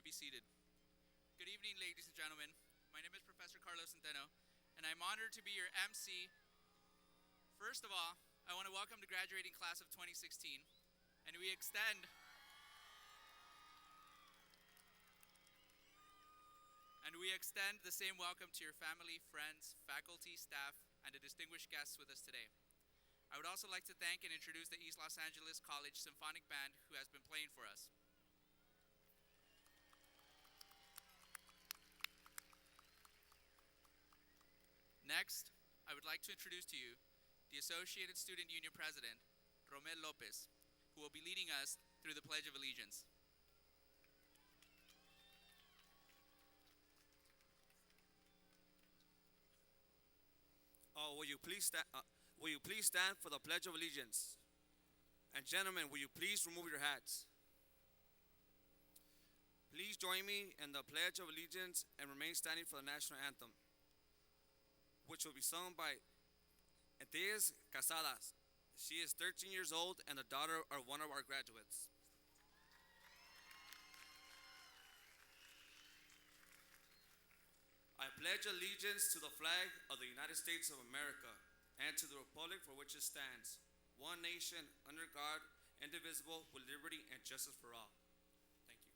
may be seated. Good evening, ladies and gentlemen. My name is Professor Carlos Centeno, and I'm honored to be your MC. First of all, I want to welcome the graduating class of 2016, and we extend the same welcome to your family, friends, faculty, staff, and the distinguished guests with us today. I would also like to thank and introduce the East Los Angeles College Symphonic Band, who has been playing for us. Next, I would like to introduce to you the Associated Student Union President, Romel Lopez, who will be leading us through the Pledge of Allegiance. Will you please stand for the Pledge of Allegiance? And gentlemen, will you please remove your hats? Please join me in the Pledge of Allegiance and remain standing for the national anthem, which will be sung by Etias Casadas. She is 13 years old and the daughter of one of our graduates. I pledge allegiance to the flag of the United States of America and to the republic for which it stands, one nation, under God, indivisible, with liberty and justice for all. Thank you.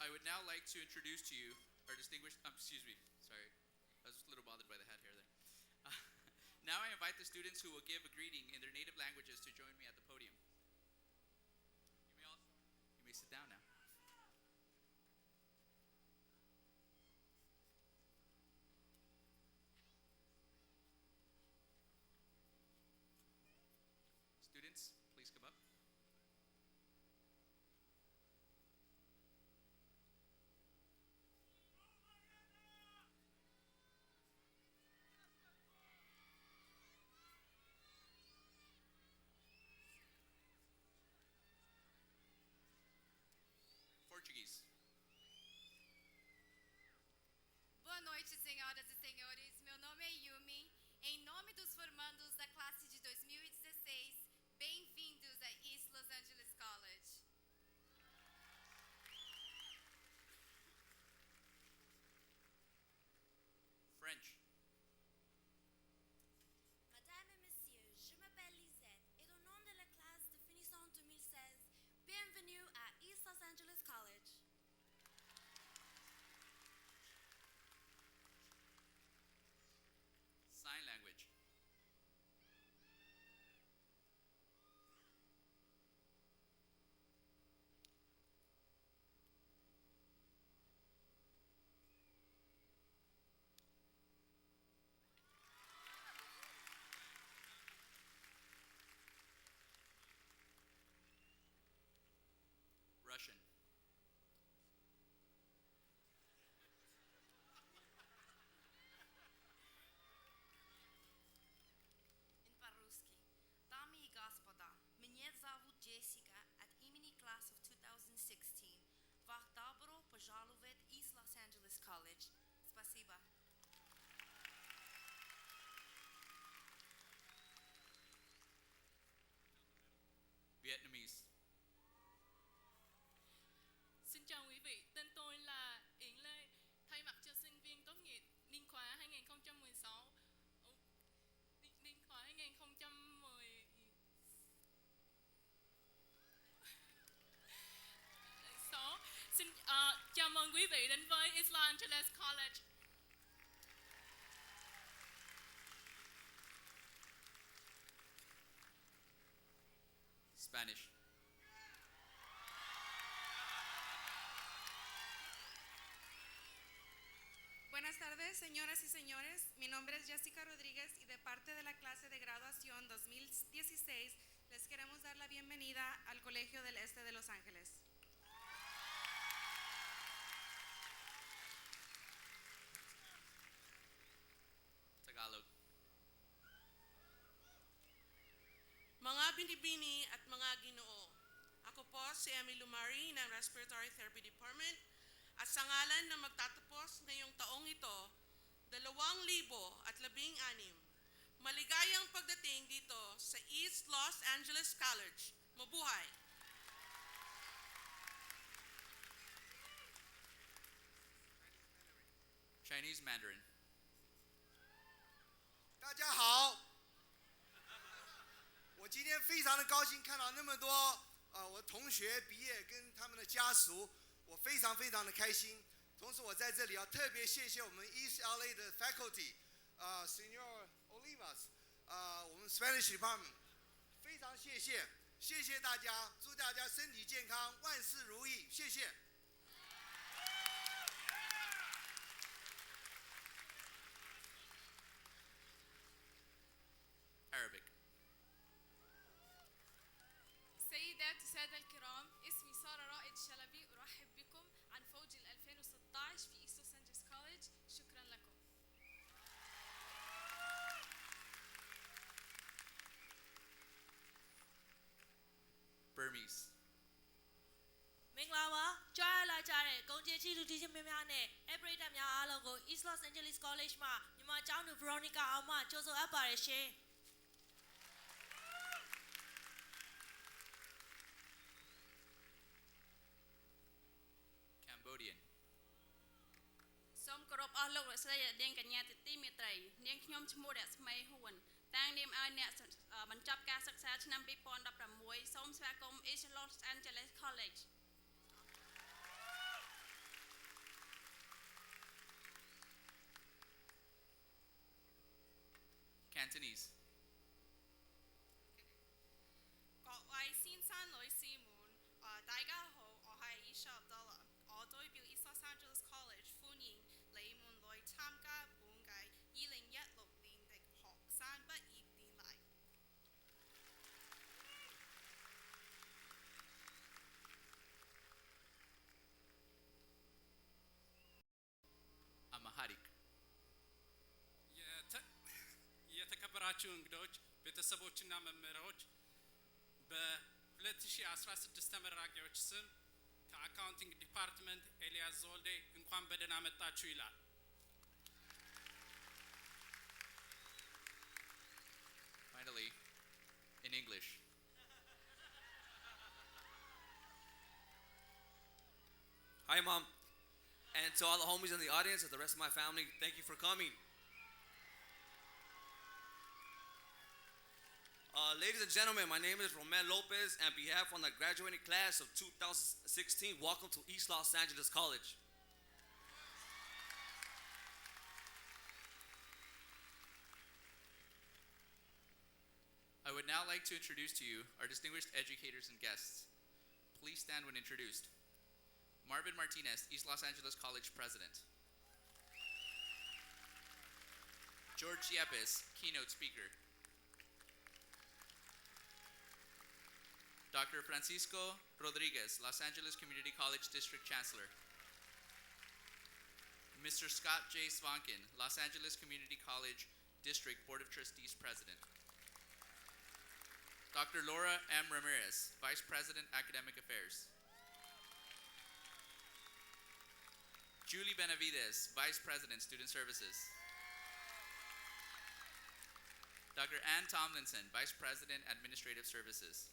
I would now like to introduce to you our distinguished, sorry, I was just a little bothered by the hat hair there. Now I invite the students who will give a greeting in their native languages to join me at the podium. You may sit down now. Students, please come up. Portuguese. Boa noite, senhoras e senhores. Meu nome é Yumi. Em nome dos formandos da classe de 2016, bem-vindos a East Los Angeles College. French. Madame et messieurs, je m'appelle Lisette et au nom de la classe de finissant 2016, bienvenue à East Los Angeles College. Sign language. Russian. In по-русски. Дамы и господа, меня зовут Джессика от имени Class of 2016. Вас добро пожаловать из Лос-Анджелес Колледж. Спасибо. Vietnamese. Xin chào quý vị, tên tôi là Yến Lê. Thay mặt cho sinh viên tốt nghiệp niên khóa 2016, niên khóa 2010. Xin chào mừng quý vị đến với East Los Angeles College. Spanish. Buenas tardes, señoras y señores. Mi nombre es Jessica Rodríguez y de parte de la clase de graduación 2016 les queremos dar la bienvenida al Colegio del Este de Los Ángeles. Tagalog. Mga binibini at mga ginoo, ako po si Emmy Lumari ng Respiratory Therapy Department at sa ngalan na magtatapos ngayong taong ito, 2016, maligayang pagdating dito sa East Los Angeles College. Mabuhay! Chinese Mandarin. 大家好，我今天非常的高兴看到那么多我同学毕业跟他们的家属，我非常非常的开心。同时我在这里要特别谢谢我们 East LA 的 faculty， Senor Olivas， 我们 Spanish Department， 非常谢谢，谢谢大家，祝大家身体健康，万事如意，谢谢。Arabic. سيدات وسادة الكرام، اسمي سارة رائد شلبي، أرحب بكم عن فوج 2016 في إيست لوس أنجلوس كوليدج. شكرا لكم. Burmese. မင်္ဂလာပါကြားရလာကြတဲ့ဂုဏ်ကျေးဇူးတီးချင်းများနဲ့အပရိသတ်များအားလုံးကို East Los Angeles College မှာမြန်မာကျောင်းသူ Veronica အောင်မှကြိုဆိုအပ်ပါတယ်ရှင် Cambodian. សូមគោរពអស់លោកលោកស្រីនាងកញ្ញាទីមេត្រីនាងខ្ញុំឈ្មោះរស្មីហួនតាំងនាមឲ្យអ្នកបញ្ចប់ការសិក្សាឆ្នាំ2016សូមស្វាគមន៍ East Los Angeles College. Cantonese. 各位先生女士們，大家好，我係 Isha Abdullah， 我代表 East Los Angeles College 歡迎你們來參加本屆2016年的學生畢業典禮。Amharic. የተከበራችሁ እንግዶች፣ ቤተሰቦችና መምህራኖች በ2016 ተመራቂዎች ስም ከአካውንቲንግ ዲፓርትመንት ኤልያስ ዘወልዴ እንኳን በደህና መጣችሁ ይላል። Finally, in English. Hi, Mom. And to all the homies in the audience and the rest of my family, thank you for coming. Ladies and gentlemen, my name is Romel Lopez, and on behalf of the graduating class of 2016, welcome to East Los Angeles College. I would now like to introduce to you our distinguished educators and guests. Please stand when introduced. Marvin Martinez, East Los Angeles College President. George Yepes, Keynote Speaker. Dr. Francisco Rodriguez, Los Angeles Community College District Chancellor. Mr. Scott J. Svankin, Los Angeles Community College District Board of Trustees President. Dr. Laura M. Ramirez, Vice President, Academic Affairs. Julie Benavides, Vice President, Student Services. Dr. Ann Tomlinson, Vice President, Administrative Services.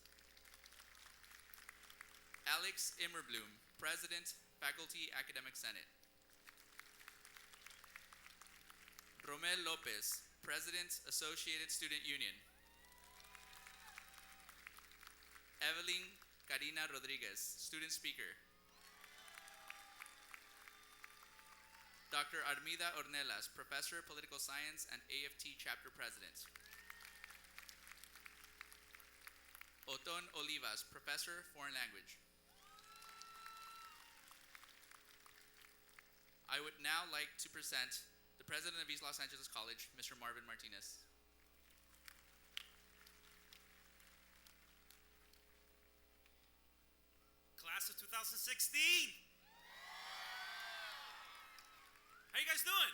Alex Immerbloom, President, Faculty Academic Senate. Romel Lopez, President, Associated Student Union. Evelyn Karina Rodriguez, Student Speaker. Dr. Armida Ornelas, Professor, Political Science and AFT Chapter President. Oton Olivas, Professor, Foreign Language. I would now like to present the President of East Los Angeles College, Mr. Marvin Martinez. Class of 2016. How you guys doing?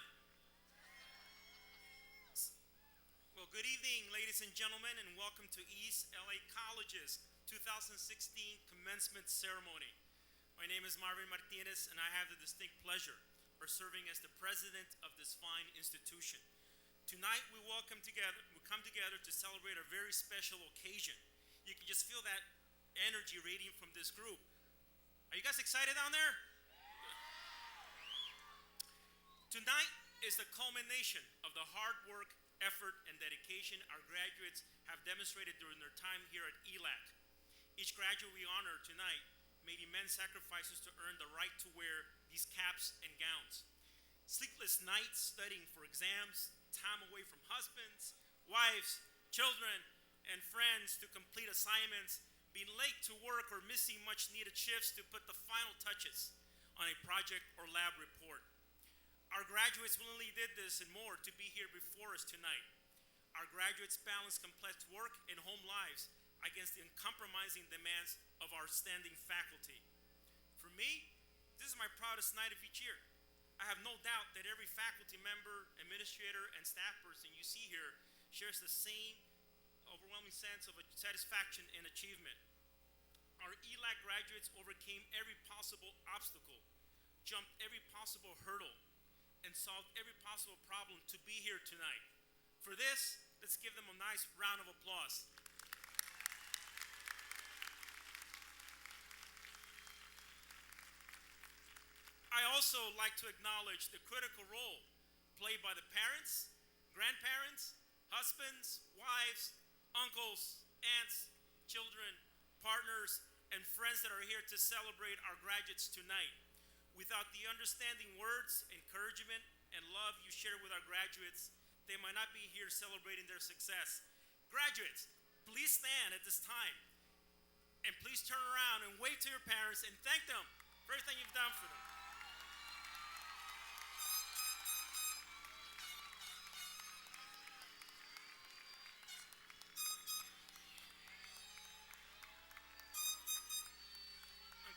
Well, good evening, ladies and gentlemen, and welcome to East LA College's 2016 Commencement Ceremony. My name is Marvin Martinez, and I have the distinct pleasure of serving as the president of this fine institution. Tonight, we come together to celebrate a very special occasion. You can just feel that energy radiating from this group. Are you guys excited down there? Tonight is the culmination of the hard work, effort, and dedication our graduates have demonstrated during their time here at ELAC. Each graduate we honor tonight made immense sacrifices to earn the right to wear these caps and gowns. Sleepless nights studying for exams, time away from husbands, wives, children, and friends to complete assignments, being late to work or missing much needed shifts to put the final touches on a project or lab report. Our graduates willingly did this and more to be here before us tonight. Our graduates balance complex work and home lives against the uncompromising demands of our standing faculty. For me, this is my proudest night of each year. I have no doubt that every faculty member, administrator, and staff person you see here shares the same overwhelming sense of satisfaction and achievement. Our ELAC graduates overcame every possible obstacle, jumped every possible hurdle, and solved every possible problem to be here tonight. For this, let's give them a nice round of applause. I also like to acknowledge the critical role played by the parents, grandparents, husbands, wives, uncles, aunts, children, partners, and friends that are here to celebrate our graduates tonight. Without the understanding words, encouragement, and love you share with our graduates, they might not be here celebrating their success. Graduates, please stand at this time, and please turn around and wave to your parents and thank them for everything you've done for them.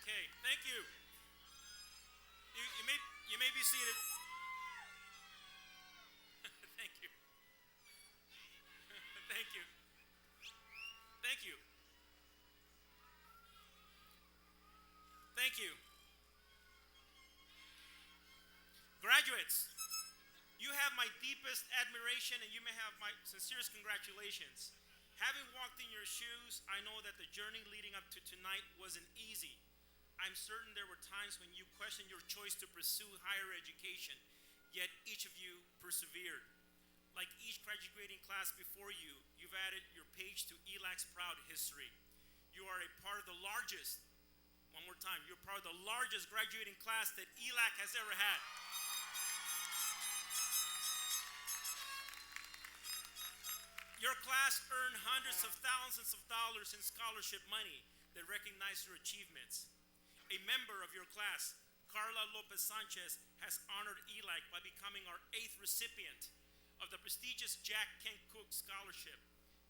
Okay, thank you. You may be seated. Thank you. Thank you. Thank you. Thank you. Graduates, you have my deepest admiration and you may have my sincerest congratulations. Having walked in your shoes, I know that the journey leading up to tonight wasn't easy. I'm certain there were times when you questioned your choice to pursue higher education, yet each of you persevered. Like each graduating class before you, you've added your page to ELAC's proud history. You are a part of the largest, one more time, you're part of the largest graduating class that ELAC has ever had. Your class earned hundreds of thousands of dollars in scholarship money that recognize your achievements. A member of your class, Carla Lopez Sanchez, has honored ELAC by becoming our 8th recipient of the prestigious Jack Kent Cook Scholarship.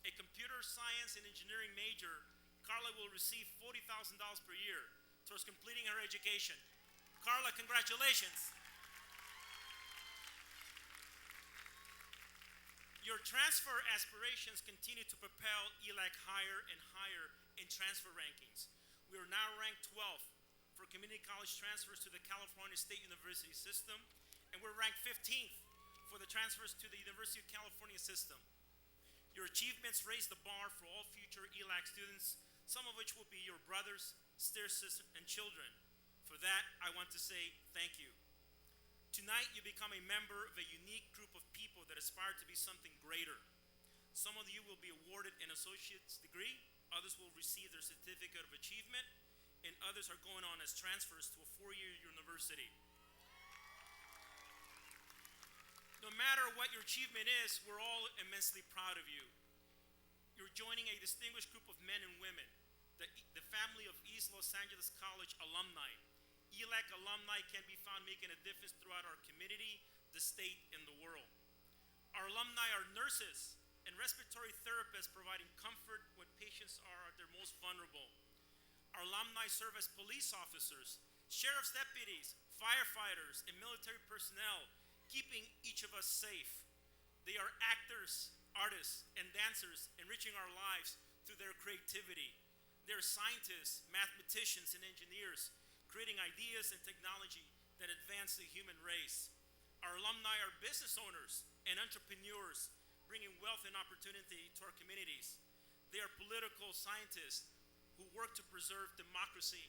A computer science and engineering major Carla will receive $40,000 per year towards completing her education. Carla, congratulations. Your transfer aspirations continue to propel ELAC higher and higher in transfer rankings. We are now ranked 12th for community college transfers to the California State University system, and we're ranked 15th for the transfers to the University of California system. Your achievements raise the bar for all future ELAC students, some of which will be your brothers, sisters, and children. For that, I want to say thank you. Tonight, you become a member of a unique group of people that aspire to be something greater. Some of you will be awarded an associate's degree, others will receive their certificate of achievement, and others are going on as transfers to a four-year university. No matter what your achievement is, we're all immensely proud of you. You're joining a distinguished group of men and women, the family of East Los Angeles College alumni. ELAC alumni can be found making a difference throughout our community, the state, and the world. Our alumni are nurses and respiratory therapists providing comfort when patients are at their most vulnerable. Our alumni serve as police officers, sheriff's deputies, firefighters, and military personnel, keeping each of us safe. They are actors, artists, and dancers, enriching our lives through their creativity. They are scientists, mathematicians, and engineers, creating ideas and technology that advance the human race. Our alumni are business owners and entrepreneurs, bringing wealth and opportunity to our communities. They are political scientists who work to preserve democracy,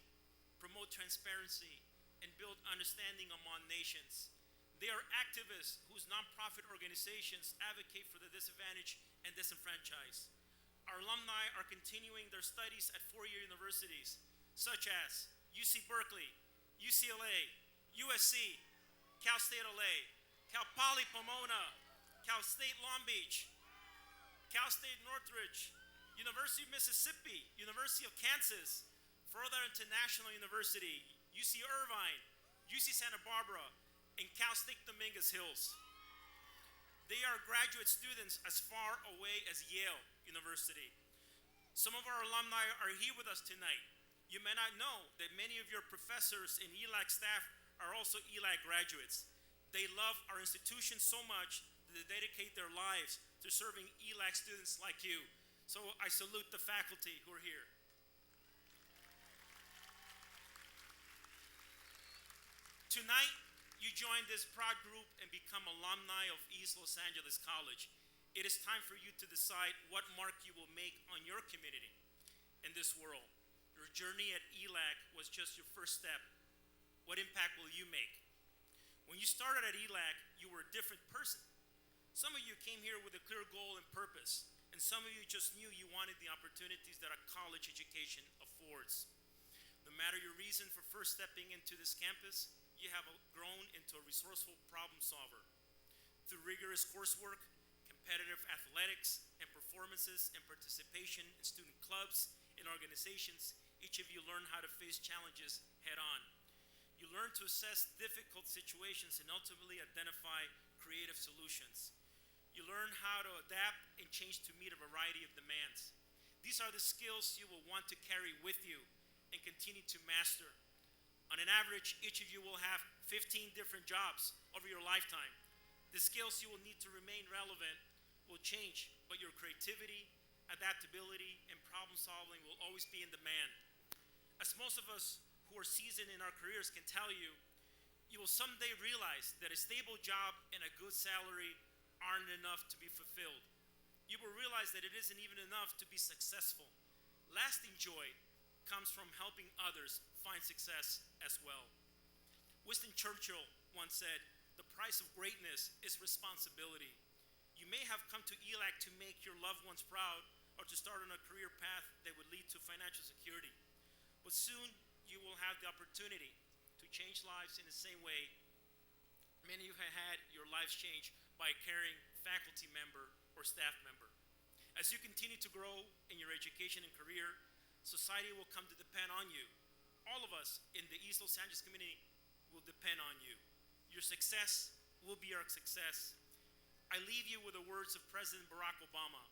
promote transparency, and build understanding among nations. They are activists whose nonprofit organizations advocate for the disadvantaged and disenfranchised. Our alumni are continuing their studies at four-year universities, such as UC Berkeley, UCLA, USC, Cal State LA, Cal Poly Pomona, Cal State Long Beach, Cal State Northridge, University of Mississippi, University of Kansas, Florida International University, UC Irvine, UC Santa Barbara, and Cal State Dominguez Hills. They are graduate students as far away as Yale University. Some of our alumni are here with us tonight. You may not know that many of your professors and ELAC staff are also ELAC graduates. They love our institution so much that they dedicate their lives to serving ELAC students like you. So I salute the faculty who are here. Tonight, you join this proud group and become alumni of East Los Angeles College. It is time for you to decide what mark you will make on your community in this world. Your journey at ELAC was just your first step. What impact will you make? When you started at ELAC, you were a different person. Some of you came here with a clear goal and purpose, and some of you just knew you wanted the opportunities that a college education affords. No matter your reason for first stepping into this campus, you have grown into a resourceful problem solver. Through rigorous coursework, competitive athletics, and performances and participation in student clubs and organizations, each of you learn how to face challenges head on. You learn to assess difficult situations and ultimately identify creative solutions. You learn how to adapt and change to meet a variety of demands. These are the skills you will want to carry with you and continue to master. On an average, each of you will have 15 different jobs over your lifetime. The skills you will need to remain relevant will change, but your creativity, adaptability, and problem solving will always be in demand. As most of us who are seasoned in our careers can tell you, you will someday realize that a stable job and a good salary aren't enough to be fulfilled. You will realize that it isn't even enough to be successful. Lasting joy comes from helping others find success as well. Winston Churchill once said, "The price of greatness is responsibility." You may have come to ELAC to make your loved ones proud or to start on a career path that would lead to financial security. But soon you will have the opportunity to change lives in the same way many of you have had your lives changed by a caring faculty member or staff member. As you continue to grow in your education and career, society will come to depend on you. All of us in the East Los Angeles community will depend on you. Your success will be our success. I leave you with the words of President Barack Obama.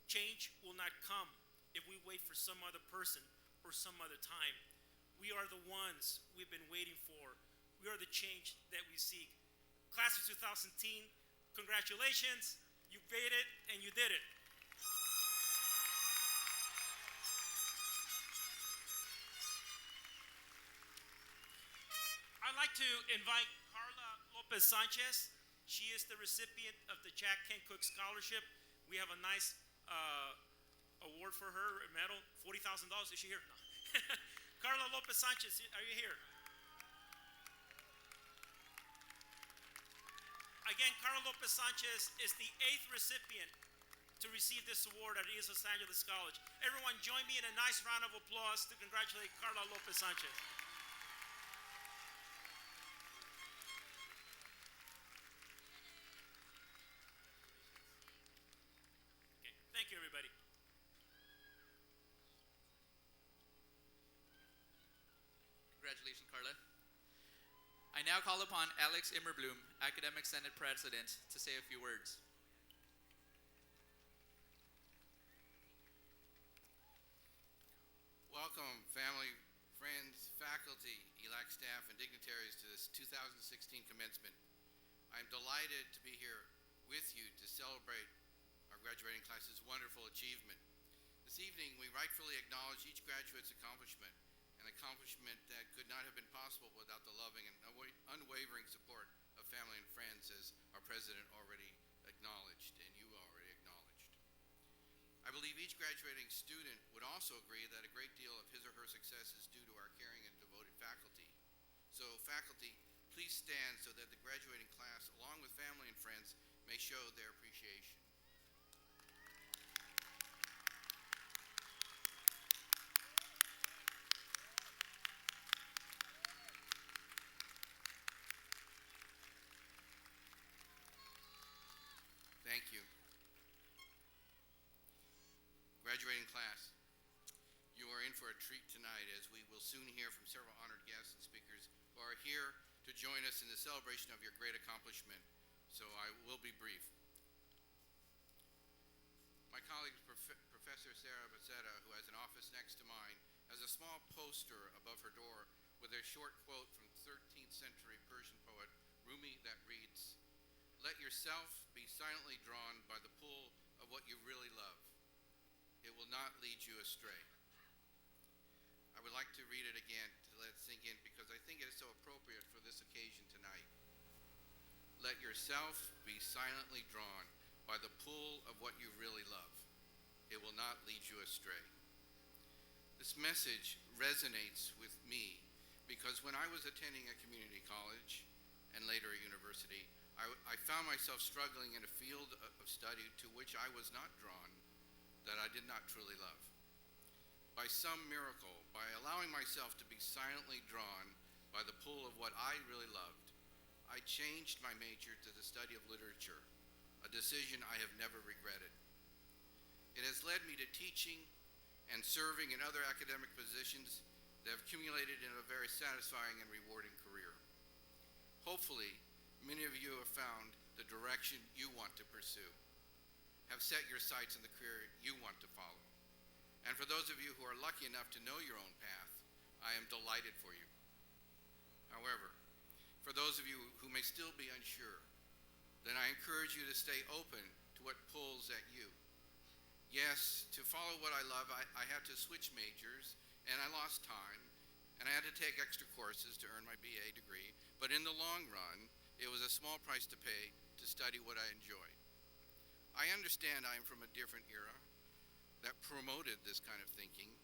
Change will not come if we wait for some other person or some other time. We are the ones we've been waiting for. We are the change that we seek. Class of 2010, congratulations. You made it and you did it. I'd like to invite Carla Lopez Sanchez. She is the recipient of the Jack Kent Cook Scholarship. We have a nice award for her, a medal, $40,000. Is she here? No. Carla Lopez Sanchez, are you here? Again, Carla Lopez Sanchez is the 8th recipient to receive this award at East Los Angeles College. Everyone join me in a nice round of applause to congratulate Carla Lopez Sanchez. Okay, thank you, everybody. Congratulations, Carla. I now call upon Alex Immerbloom, Academic Senate President, to say a few words. Welcome, family, friends, faculty, ELAC staff, and dignitaries to this 2016 commencement. I'm delighted to be here with you to celebrate our graduating class's wonderful achievement. This evening, we rightfully acknowledge each graduate's accomplishment, an accomplishment that could not have been possible without the loving and unwavering support of family and friends, as our president already acknowledged and you already acknowledged. I believe each graduating student would also agree that a great deal of his or her success is due to our caring and devoted faculty. So faculty, please stand so that the graduating class, along with family and friends, may show their appreciation. Thank you. Graduating class, you are in for a treat tonight, as we will soon hear from several honored guests and speakers who are here to join us in the celebration of your great accomplishment. So I will be brief. My colleague, Professor Sarah Becerra, who has an office next to mine, has a small poster above her door with a short quote from 13th century Persian poet Rumi that reads, "Let yourself be silently drawn by the pull of what you really love. It will not lead you astray." I would like to read it again to let it sink in, because I think it is so appropriate for this occasion tonight. Let yourself be silently drawn by the pull of what you really love. It will not lead you astray. This message resonates with me because when I was attending a community college and later a university, I found myself struggling in a field of study to which I was not drawn, that I did not truly love. By some miracle, by allowing myself to be silently drawn by the pull of what I really loved, I changed my major to the study of literature, a decision I have never regretted. It has led me to teaching and serving in other academic positions that have accumulated in a very satisfying and rewarding career. Hopefully, many of you have found the direction you want to pursue, have set your sights on the career you want to follow. And for those of you who are lucky enough to know your own path, I am delighted for you. However, for those of you who may still be unsure, then I encourage you to stay open to what pulls at you. Yes, to follow what I love, I had to switch majors, and I lost time, and I had to take extra courses to earn my BA degree, but in the long run, it was a small price to pay to study what I enjoy. I understand I am from a different era that promoted this kind of thinking.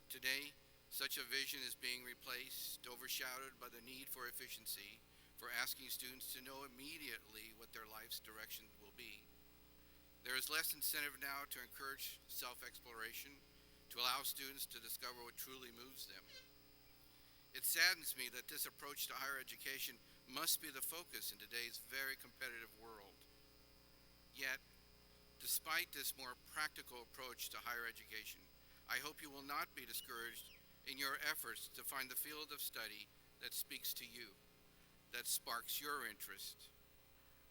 Today, such a vision is being replaced, overshadowed by the need for efficiency, for asking students to know immediately what their life's direction will be. There is less incentive now to encourage self-exploration, to allow students to discover what truly moves them. It saddens me that this approach to higher education must be the focus in today's very competitive world. Yet, despite this more practical approach to higher education, I hope you will not be discouraged in your efforts to find the field of study that speaks to you, that sparks your interest.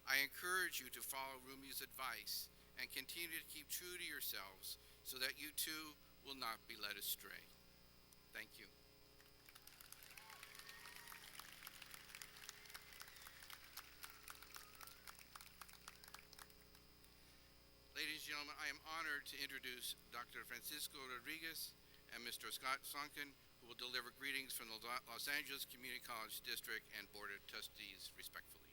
I encourage you to follow Rumi's advice and continue to keep true to yourselves so that you too will not be led astray. Thank you. Ladies and gentlemen, I am honored to introduce Dr. Francisco Rodriguez and Mr. Scott Sonkin, who will deliver greetings from the Los Angeles Community College District and Board of Trustees, respectfully.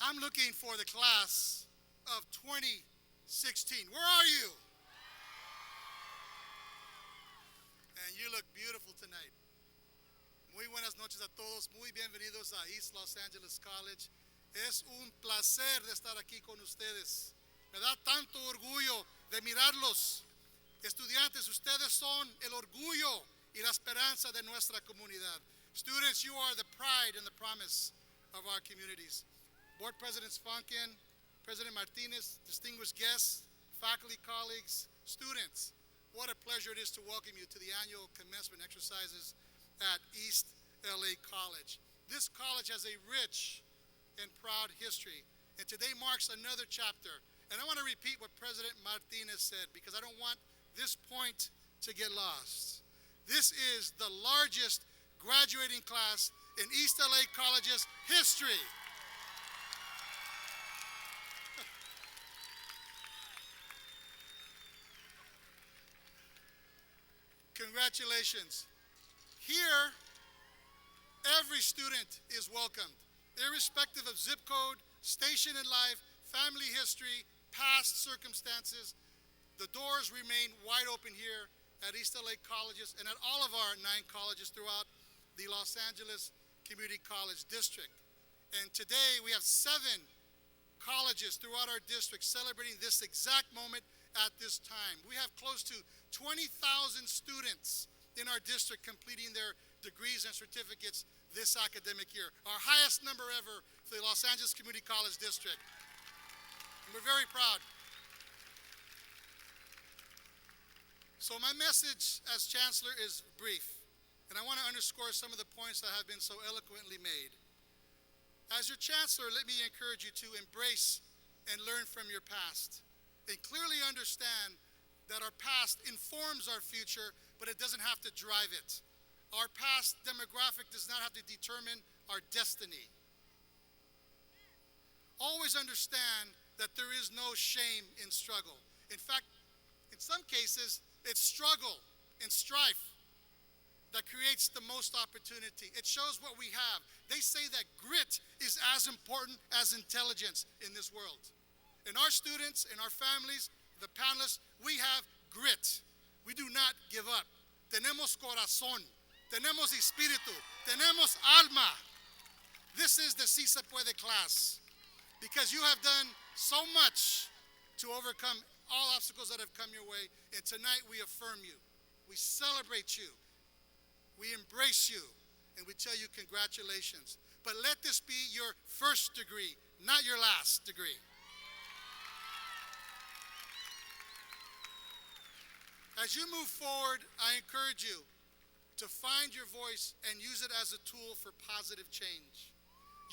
I'm looking for the class of 2016. Where are you? And you look beautiful tonight. Muy buenas noches a todos. Muy bienvenidos a East Los Angeles College. Es un placer de estar aquí con ustedes. Me da tanto orgullo de mirarlos. Estudiantes, ustedes son el orgullo y la esperanza de nuestra comunidad. Students, you are the pride and the promise of our communities. Board President Svankin, President Martinez, distinguished guests, faculty, colleagues, students, what a pleasure it is to welcome you to the annual commencement exercises at East LA College. This college has a rich and proud history, and today marks another chapter. And I want to repeat what President Martinez said, because I don't want this point to get lost. This is the largest graduating class in East LA College's history. Congratulations. Here, every student is welcomed, irrespective of zip code, station in life, family history, past circumstances. The doors remain wide open here at East LA Colleges and at all of our 9 colleges throughout the Los Angeles Community College District. And today we have 7 colleges throughout our district celebrating this exact moment at this time. We have close to 20,000 students in our district completing their degrees and certificates this academic year, our highest number ever for the Los Angeles Community College District. And we're very proud. So my message as Chancellor is brief, and I want to underscore some of the points that have been so eloquently made. As your Chancellor, let me encourage you to embrace and learn from your past, and clearly understand that our past informs our future, but it doesn't have to drive it. Our past demographic does not have to determine our destiny. Always understand that there is no shame in struggle. In fact, in some cases, it's struggle and strife that creates the most opportunity. It shows what we have. They say that grit is as important as intelligence in this world. In our students, in our families, the panelists, we have grit. We do not give up. Tenemos corazón. Tenemos espíritu. Tenemos alma. This is the Si Se Puede class, because you have done so much to overcome all obstacles that have come your way, and tonight we affirm you. We celebrate you. We embrace you, and we tell you congratulations. But let this be your first degree, not your last degree. As you move forward, I encourage you to find your voice and use it as a tool for positive change.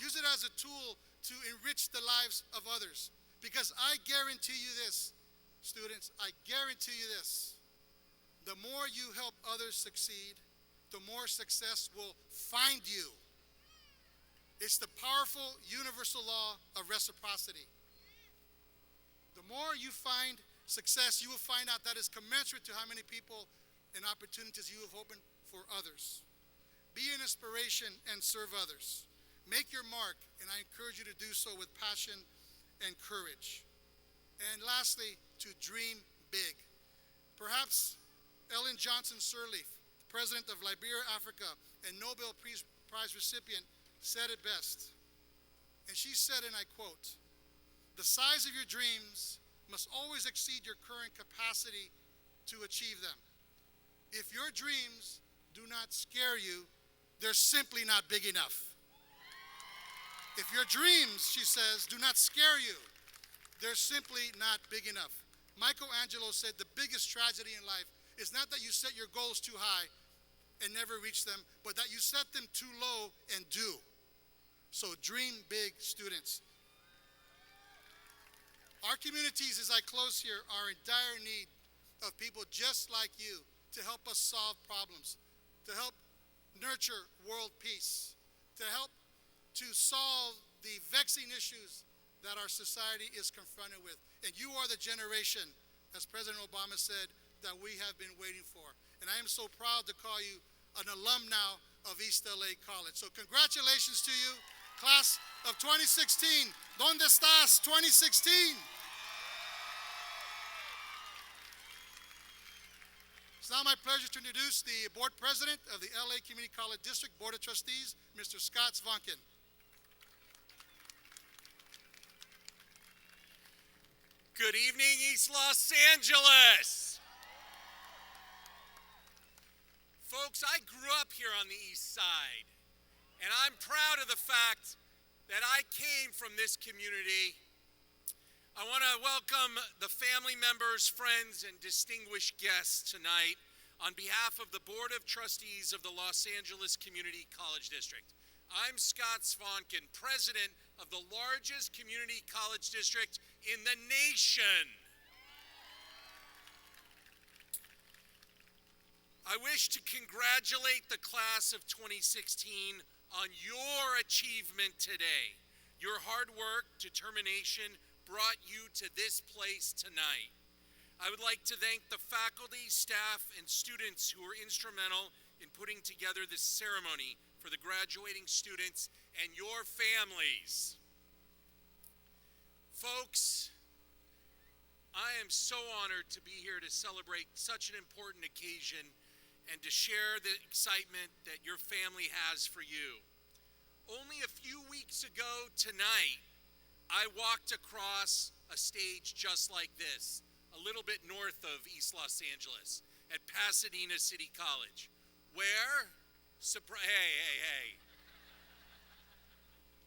Use it as a tool to enrich the lives of others. Because I guarantee you this, students, I guarantee you this. The more you help others succeed, the more success will find you. It's the powerful universal law of reciprocity. The more you find success, you will find out that is commensurate to how many people and opportunities you have opened for others. Be an inspiration and serve others. Make your mark, and I encourage you to do so with passion and courage. And lastly, to dream big. Perhaps Ellen Johnson Sirleaf, President of Liberia, Africa, and Nobel Prize recipient, said it best. And she said, and I quote, "The size of your dreams must always exceed your current capacity to achieve them. If your dreams do not scare you, they're simply not big enough." If your dreams, she says, do not scare you, they're simply not big enough. Michelangelo said the biggest tragedy in life is not that you set your goals too high and never reach them, but that you set them too low and do. So dream big, students. Our communities, as I close here, are in dire need of people just like you to help us solve problems, to help nurture world peace, to help to solve the vexing issues that our society is confronted with. And you are the generation, as President Obama said, that we have been waiting for. And I am so proud to call you an alum now of East LA College. So congratulations to you, class of 2016. ¿Dónde estás, 2016? It's now my pleasure to introduce the board president of the LA Community College District Board of Trustees, Mr. Scott Zvonkin. Good evening, East Los Angeles. Folks, I grew up here on the East Side, and I'm proud of the fact that I came from this community. I want to welcome the family members, friends, and distinguished guests tonight on behalf of the Board of Trustees of the Los Angeles Community College District. I'm Scott Zvonkin, president of the largest community college district in the nation. I wish to congratulate the class of 2016 on your achievement today. Your hard work, determination brought you to this place tonight. I would like to thank the faculty, staff, and students who were instrumental in putting together this ceremony for the graduating students and your families. Folks, I am so honored to be here to celebrate such an important occasion and to share the excitement that your family has for you. Only a few weeks ago tonight, I walked across a stage just like this, a little bit north of East Los Angeles, at Pasadena City College, where, hey.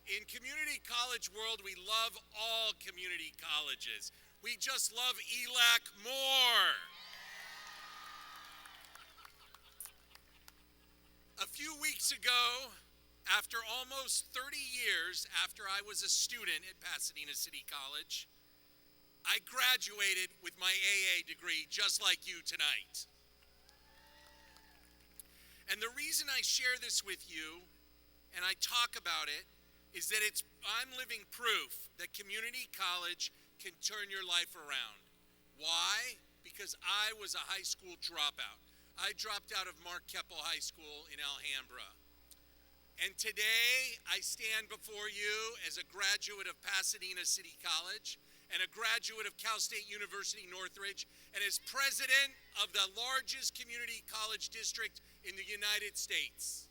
In community college world, we love all community colleges. We just love ELAC more. A few weeks ago, after almost 30 years after I was a student at Pasadena City College, I graduated with my AA degree just like you tonight. And the reason I share this with you and I talk about it is that I'm living proof that community college can turn your life around. Why? Because I was a high school dropout. I dropped out of Mark Keppel High School in Alhambra. And today I stand before you as a graduate of Pasadena City College and a graduate of Cal State University Northridge, and as president of the largest community college district in the United States.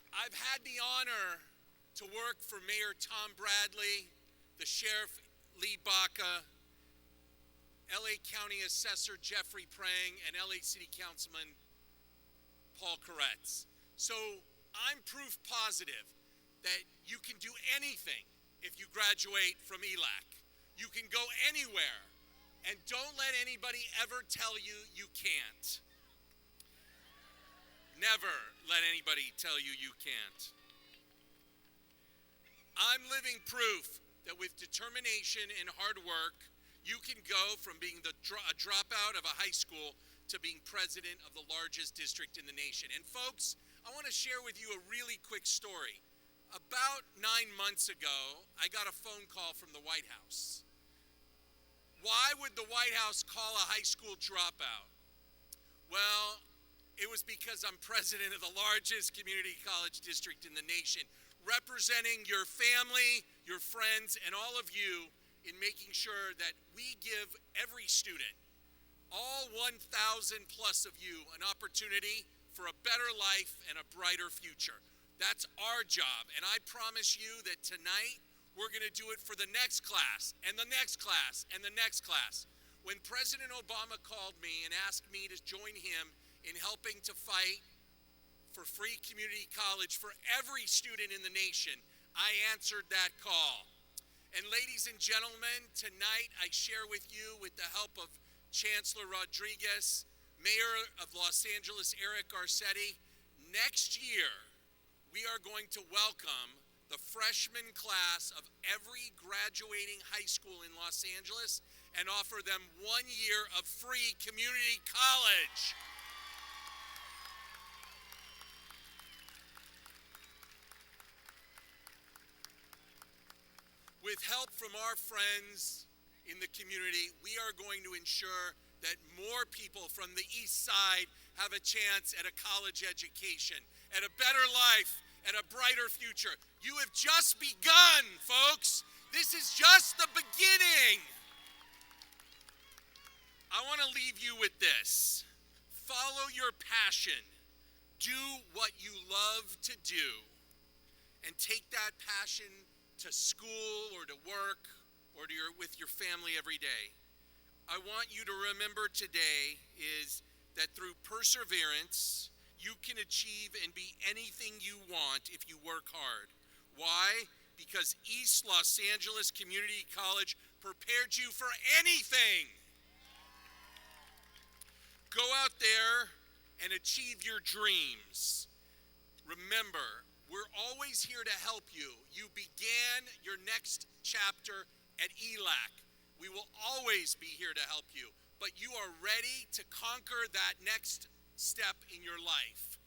I've had the honor to work for Mayor Tom Bradley, the Sheriff Lee Baca, LA County Assessor Jeffrey Prang, and LA City Councilman Paul Koretz. So I'm proof positive that you can do anything if you graduate from ELAC. You can go anywhere, and don't let anybody ever tell you you can't. Never let anybody tell you you can't. I'm living proof that with determination and hard work, you can go from being a dropout of a high school to being president of the largest district in the nation. And folks, I want to share with you a really quick story. About 9 months ago, I got a phone call from the White House. Why would the White House call a high school dropout? Well, it was because I'm president of the largest community college district in the nation, representing your family, your friends, and all of you in making sure that we give every student, all 1,000 plus of you, an opportunity for a better life and a brighter future. That's our job, and I promise you that tonight we're going to do it for the next class, and the next class, and the next class. When President Obama called me and asked me to join him in helping to fight for free community college for every student in the nation, I answered that call. And ladies and gentlemen, tonight I share with you, with the help of Chancellor Rodriguez, Mayor of Los Angeles, Eric Garcetti, next year we are going to welcome the freshman class of every graduating high school in Los Angeles and offer them 1 year of free community college. With help from our friends in the community, we are going to ensure that more people from the East Side have a chance at a college education, at a better life, at a brighter future. You have just begun, folks. This is just the beginning. I want to leave you with this. Follow your passion. Do what you love to do. And take that passion to school or to work or to with your family every day. I want you to remember today is that through perseverance, you can achieve and be anything you want if you work hard. Why? Because East Los Angeles Community College prepared you for anything. Go out there and achieve your dreams. Remember, we're always here to help you. You began your next chapter at ELAC. We will always be here to help you, but you are ready to conquer that next step in your life.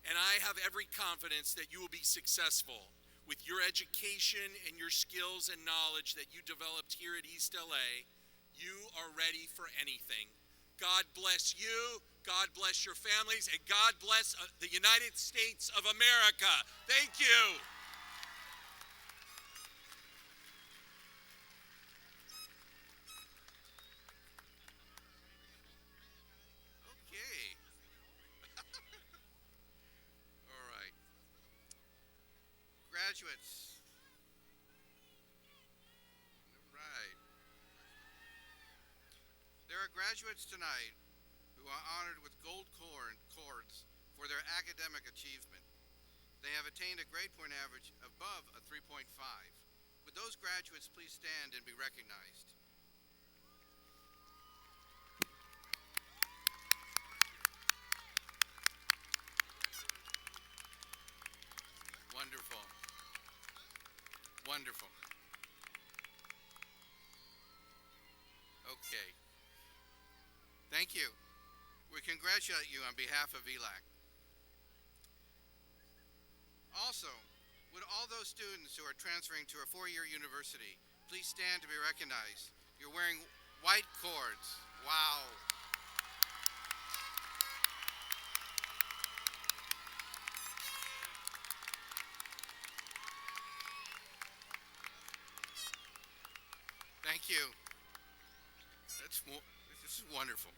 And I have every confidence that you will be successful with your education and your skills and knowledge that you developed here at East LA. You are ready for anything. God bless you, God bless your families, and God bless the United States of America. Thank you. Okay. All right. Graduates. Right. There are graduates tonight who are honored with gold cords for their academic achievement. They have attained a grade point average above a 3.5. Would those graduates please stand and be recognized? Wonderful. Wonderful. Okay. Thank you. We congratulate you on behalf of ELAC. Also, would all those students who are transferring to a four-year university please stand to be recognized? You're wearing white cords. Wow. Thank you. This is wonderful.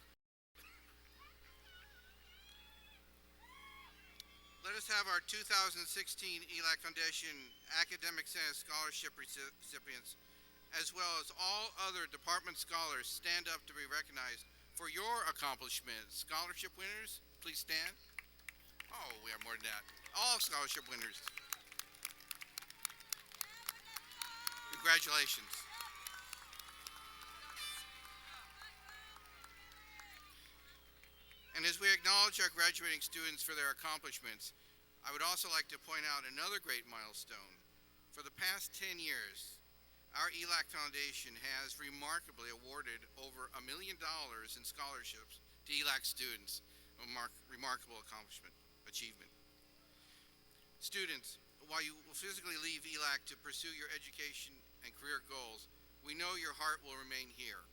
Let us have our 2016 ELAC Foundation Academic Senate Scholarship recipients, as well as all other department scholars, stand up to be recognized for your accomplishments. Scholarship winners, please stand. Oh, we have more than that. All scholarship winners. Congratulations. And as we acknowledge our graduating students for their accomplishments, I would also like to point out another great milestone. For the past 10 years, our ELAC Foundation has remarkably awarded over $1 million in scholarships to ELAC students, a remarkable achievement. Students, while you will physically leave ELAC to pursue your education and career goals, we know your heart will remain here.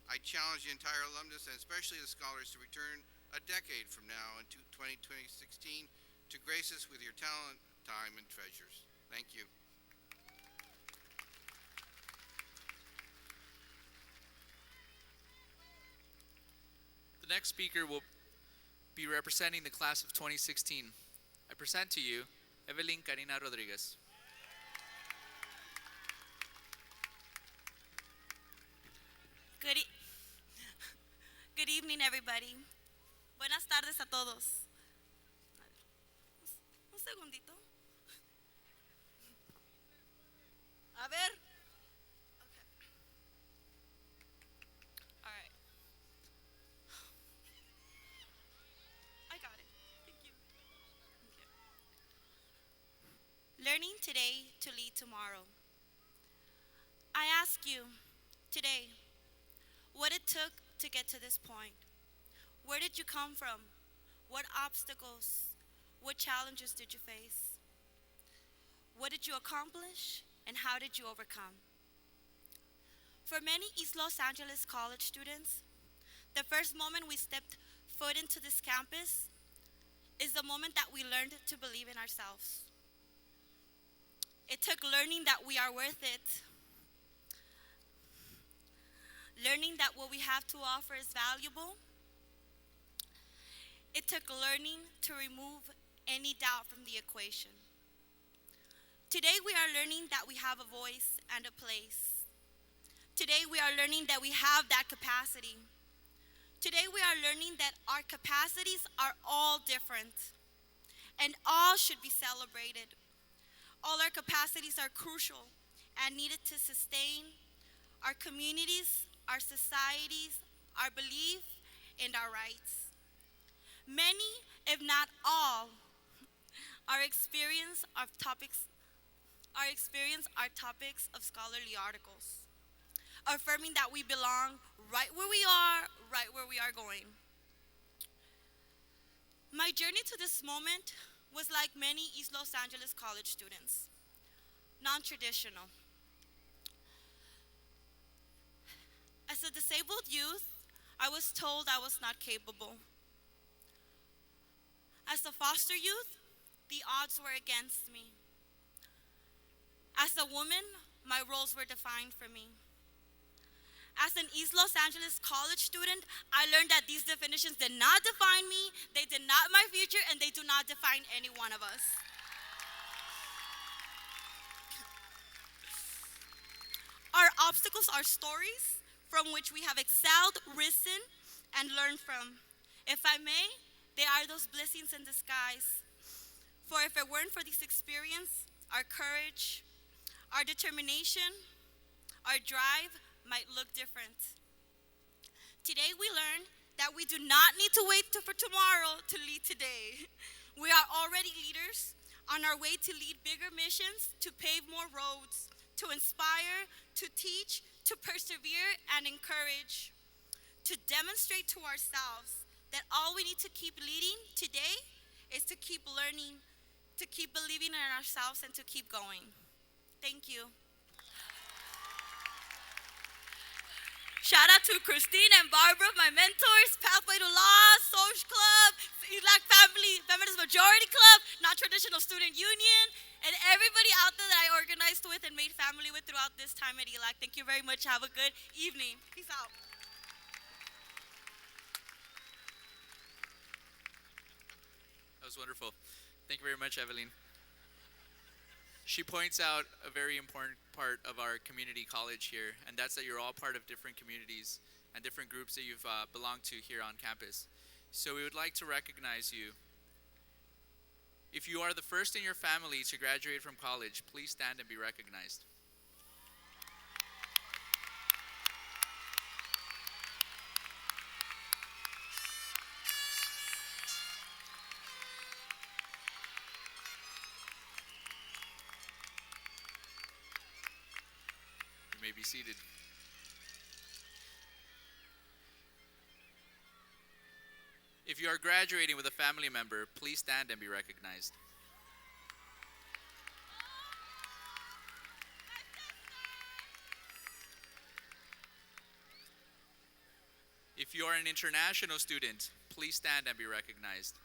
I challenge the entire alumnus and especially the scholars to return a decade from now in 2016 to grace us with your talent, time, and treasures. Thank you. The next speaker will be representing the class of 2016. I present to you Evelyn Karina Rodriguez. Good evening, everybody. Buenas tardes a todos. Un segundito. A ver. Okay. All right. learning today to lead tomorrow. I ask you today what it took to get to this point. Where did you come from? What obstacles, what challenges did you face? What did you accomplish and how did you overcome? For many East Los Angeles college students, the first moment we stepped foot into this campus is the moment that we learned to believe in ourselves. It took learning that we are worth it, learning that what we have to offer is valuable. It took learning to remove any doubt from the equation. Today we are learning that we have a voice and a place. Today we are learning that we have that capacity. Today we are learning that our capacities are all different and all should be celebrated. All our capacities are crucial and needed to sustain our communities, our societies, our belief, and our rights. Many, if not all, our experience are topics of scholarly articles, affirming that we belong right where we are, right where we are going. My journey to this moment was like many East Los Angeles college students, non-traditional. As a disabled youth, I was told I was not capable. As a foster youth, the odds were against me. As a woman, my roles were defined for me. As an East Los Angeles college student, I learned that these definitions did not define me, they did not my future, and they do not define any one of us. Our obstacles are stories from which we have excelled, risen, and learned from. If I may, they are those blessings in disguise. For if it weren't for this experience, our courage, our determination, our drive might look different. Today we learn that we do not need to wait for tomorrow to lead today. We are already leaders on our way to lead bigger missions, to pave more roads, to inspire, to teach, to persevere and encourage, to demonstrate to ourselves that all we need to keep leading today is to keep learning, to keep believing in ourselves, and to keep going. Thank you. Shout out to Christine and Barbara, my mentors, Pathway to Law, Social Club, Black Family, Feminist Majority Club, Non-Traditional Student Union, and everybody out there that I organized with and made family with throughout this time at ELAC. Thank you very much. Have a good evening. Peace out. That was wonderful. Thank you very much, Evelyn. She points out a very important part of our community college here, and that's that you're all part of different communities and different groups that you've belonged to here on campus. So we would like to recognize you. If you are the first in your family to graduate from college, please stand and be recognized. You may be seated. If you are graduating with a family member, please stand and be recognized. If you are an international student, please stand and be recognized.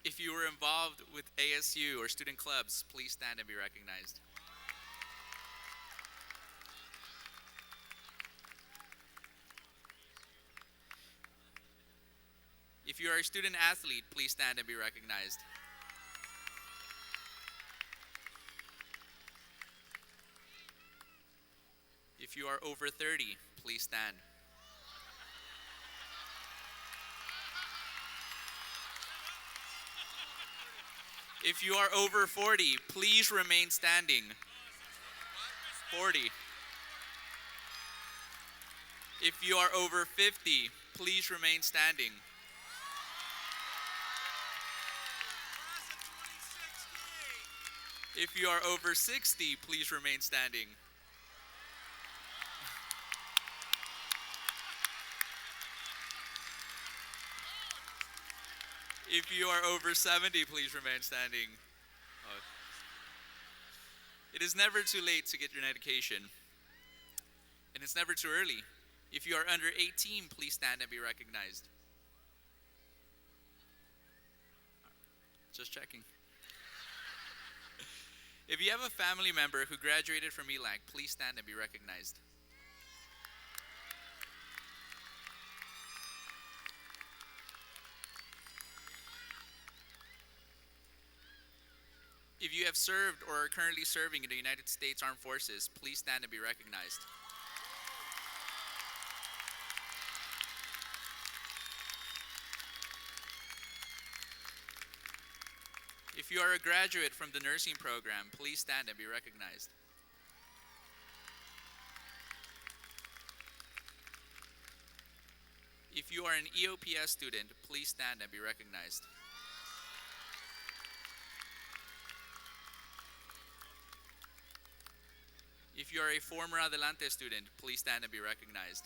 If you were involved with ASU or student clubs, please stand and be recognized. If you are a student athlete, please stand and be recognized. If you are over 30, please stand. If you are over 40, please remain standing. 40. If you are over 50, please remain standing. If you are over 60, please remain standing. If you are over 70, please remain standing. Oh. It is never too late to get your education. And it's never too early. If you are under 18, please stand and be recognized. Just checking. If you have a family member who graduated from ELAC, please stand and be recognized. If you have served or are currently serving in the United States Armed Forces, please stand and be recognized. If you are a graduate from the nursing program, please stand and be recognized. If you are an EOPS student, please stand and be recognized. If you are a former Adelante student, please stand and be recognized.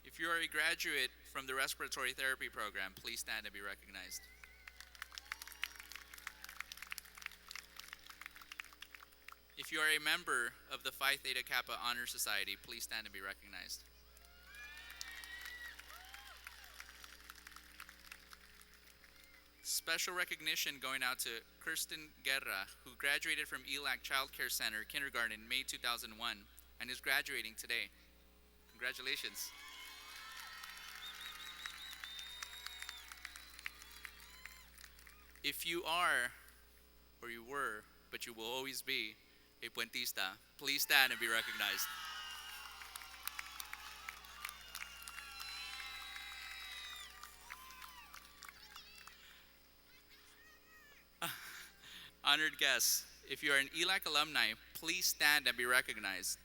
If you are a graduate from the respiratory therapy program, please stand and be recognized. If you are a member of the Phi Theta Kappa Honor Society, please stand and be recognized. Special recognition going out to Kirsten Guerra, who graduated from ELAC Child Care Center Kindergarten in May 2001 and is graduating today. Congratulations. If you are, or you were, but you will always be, a Puentista, please stand and be recognized. Honored guests, if you are an ELAC alumni, please stand and be recognized.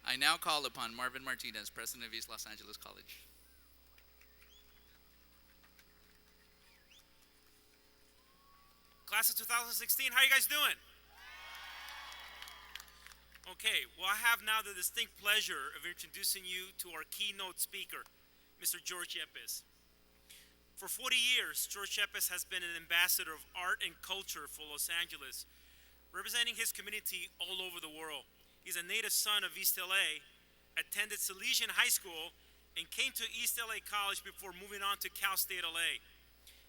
I now call upon Marvin Martinez, President of East Los Angeles College. Class of 2016, how you guys doing? Okay, well, I have now the distinct pleasure of introducing you to our keynote speaker, Mr. George Yepes. For 40 years, George Yepes has been an ambassador of art and culture for Los Angeles, representing his community all over the world. He's a native son of East LA, attended Salesian High School, and came to East LA College before moving on to Cal State LA.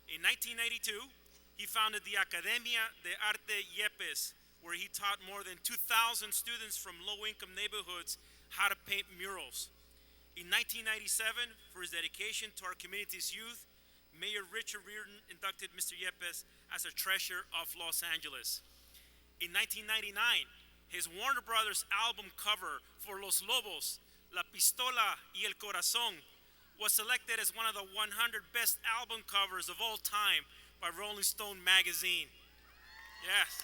In 1992, he founded the Academia de Arte Yepes, where he taught more than 2,000 students from low-income neighborhoods how to paint murals. In 1997, for his dedication to our community's youth, Mayor Richard Reardon inducted Mr. Yepes as a treasure of Los Angeles. In 1999, his Warner Brothers album cover for Los Lobos, La Pistola y el Corazón, was selected as one of the 100 best album covers of all time by Rolling Stone magazine. Yes.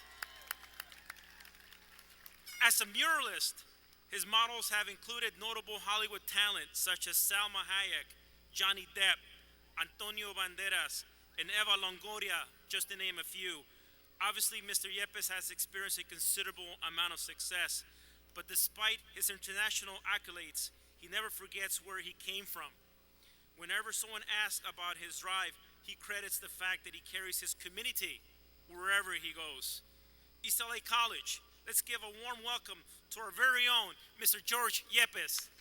As a muralist, his models have included notable Hollywood talent such as Salma Hayek, Johnny Depp, Antonio Banderas, and Eva Longoria, just to name a few. Obviously, Mr. Yepes has experienced a considerable amount of success, but despite his international accolades, he never forgets where he came from. Whenever someone asks about his drive, he credits the fact that he carries his community wherever he goes. East LA College, let's give a warm welcome to our very own Mr. George Yepes.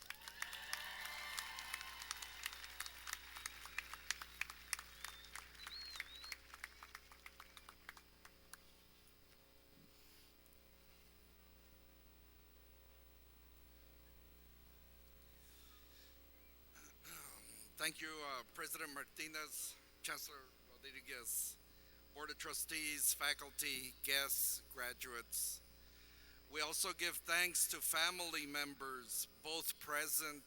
Thank you, President Martinez, Chancellor Rodriguez, Board of Trustees, faculty, guests, graduates. We also give thanks to family members, both present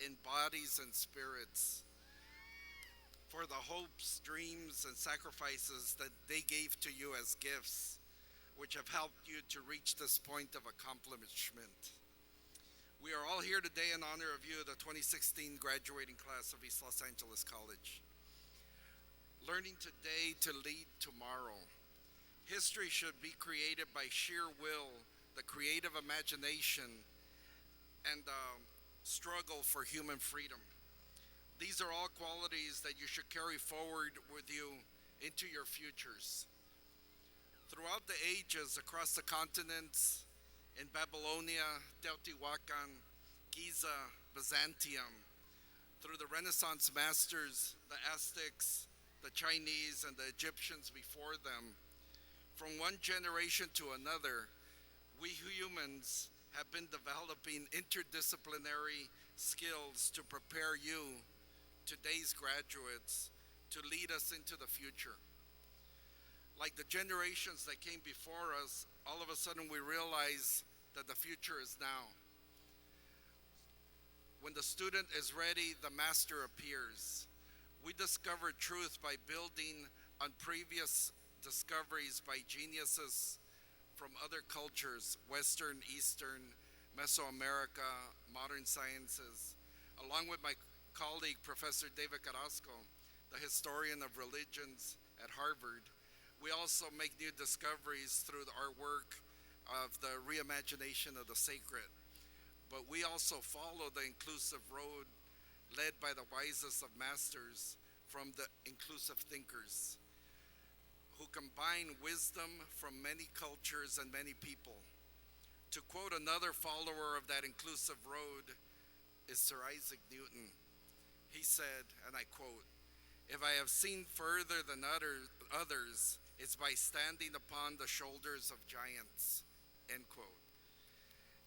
in bodies and spirits. for the hopes, dreams, and sacrifices that they gave to you as gifts, which have helped you to reach this point of accomplishment. We are all here today in honor of you, the 2016 graduating class of East Los Angeles College. Learning today to lead tomorrow. History should be created by sheer will, the creative imagination, and struggle for human freedom. These are all qualities that you should carry forward with you into your futures. Throughout the ages, across the continents, in Babylonia, Teotihuacan, Giza, Byzantium, through the Renaissance masters, the Aztecs, the Chinese, and the Egyptians before them, from one generation to another, we humans have been developing interdisciplinary skills to prepare you, today's graduates, to lead us into the future. Like the generations that came before us, all of a sudden we realize that the future is now. When the student is ready, the master appears. We discover truth by building on previous discoveries by geniuses from other cultures, Western, Eastern, Mesoamerica, modern sciences. Along with my colleague, Professor David Carrasco, the historian of religions at Harvard, we also make new discoveries through our work of the reimagination of the sacred. But we also follow the inclusive road led by the wisest of masters from the inclusive thinkers who combine wisdom from many cultures and many people. To quote another follower of that inclusive road is Sir Isaac Newton. He said, and I quote, "If I have seen further than others, it's by standing upon the shoulders of giants," end quote.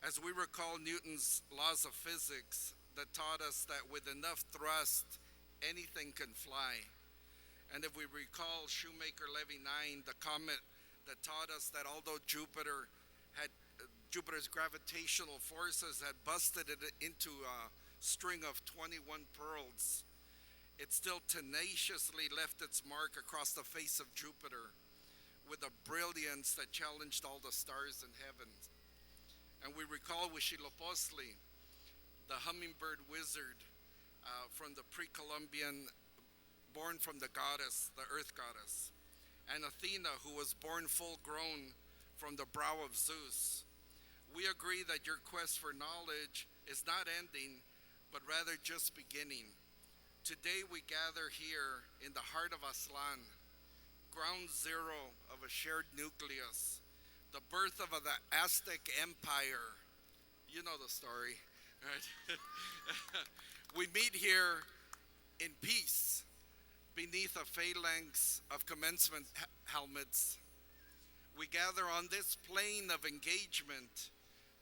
As we recall Newton's laws of physics that taught us that with enough thrust, anything can fly. And if we recall Shoemaker Levy 9, the comet that taught us that although Jupiter's gravitational forces had busted it into a string of 21 pearls, it still tenaciously left its mark across the face of Jupiter with a brilliance that challenged all the stars in heaven. And we recall Huitzilopochtli, the hummingbird wizard from the pre-Columbian, born from the goddess, the earth goddess, and Athena, who was born full grown from the brow of Zeus. We agree that your quest for knowledge is not ending, but rather just beginning. Today we gather here in the heart of Aztlán, ground zero of a shared nucleus, the birth of the Aztec Empire. You know the story, right? We meet here in peace beneath a phalanx of commencement helmets. We gather on this plane of engagement,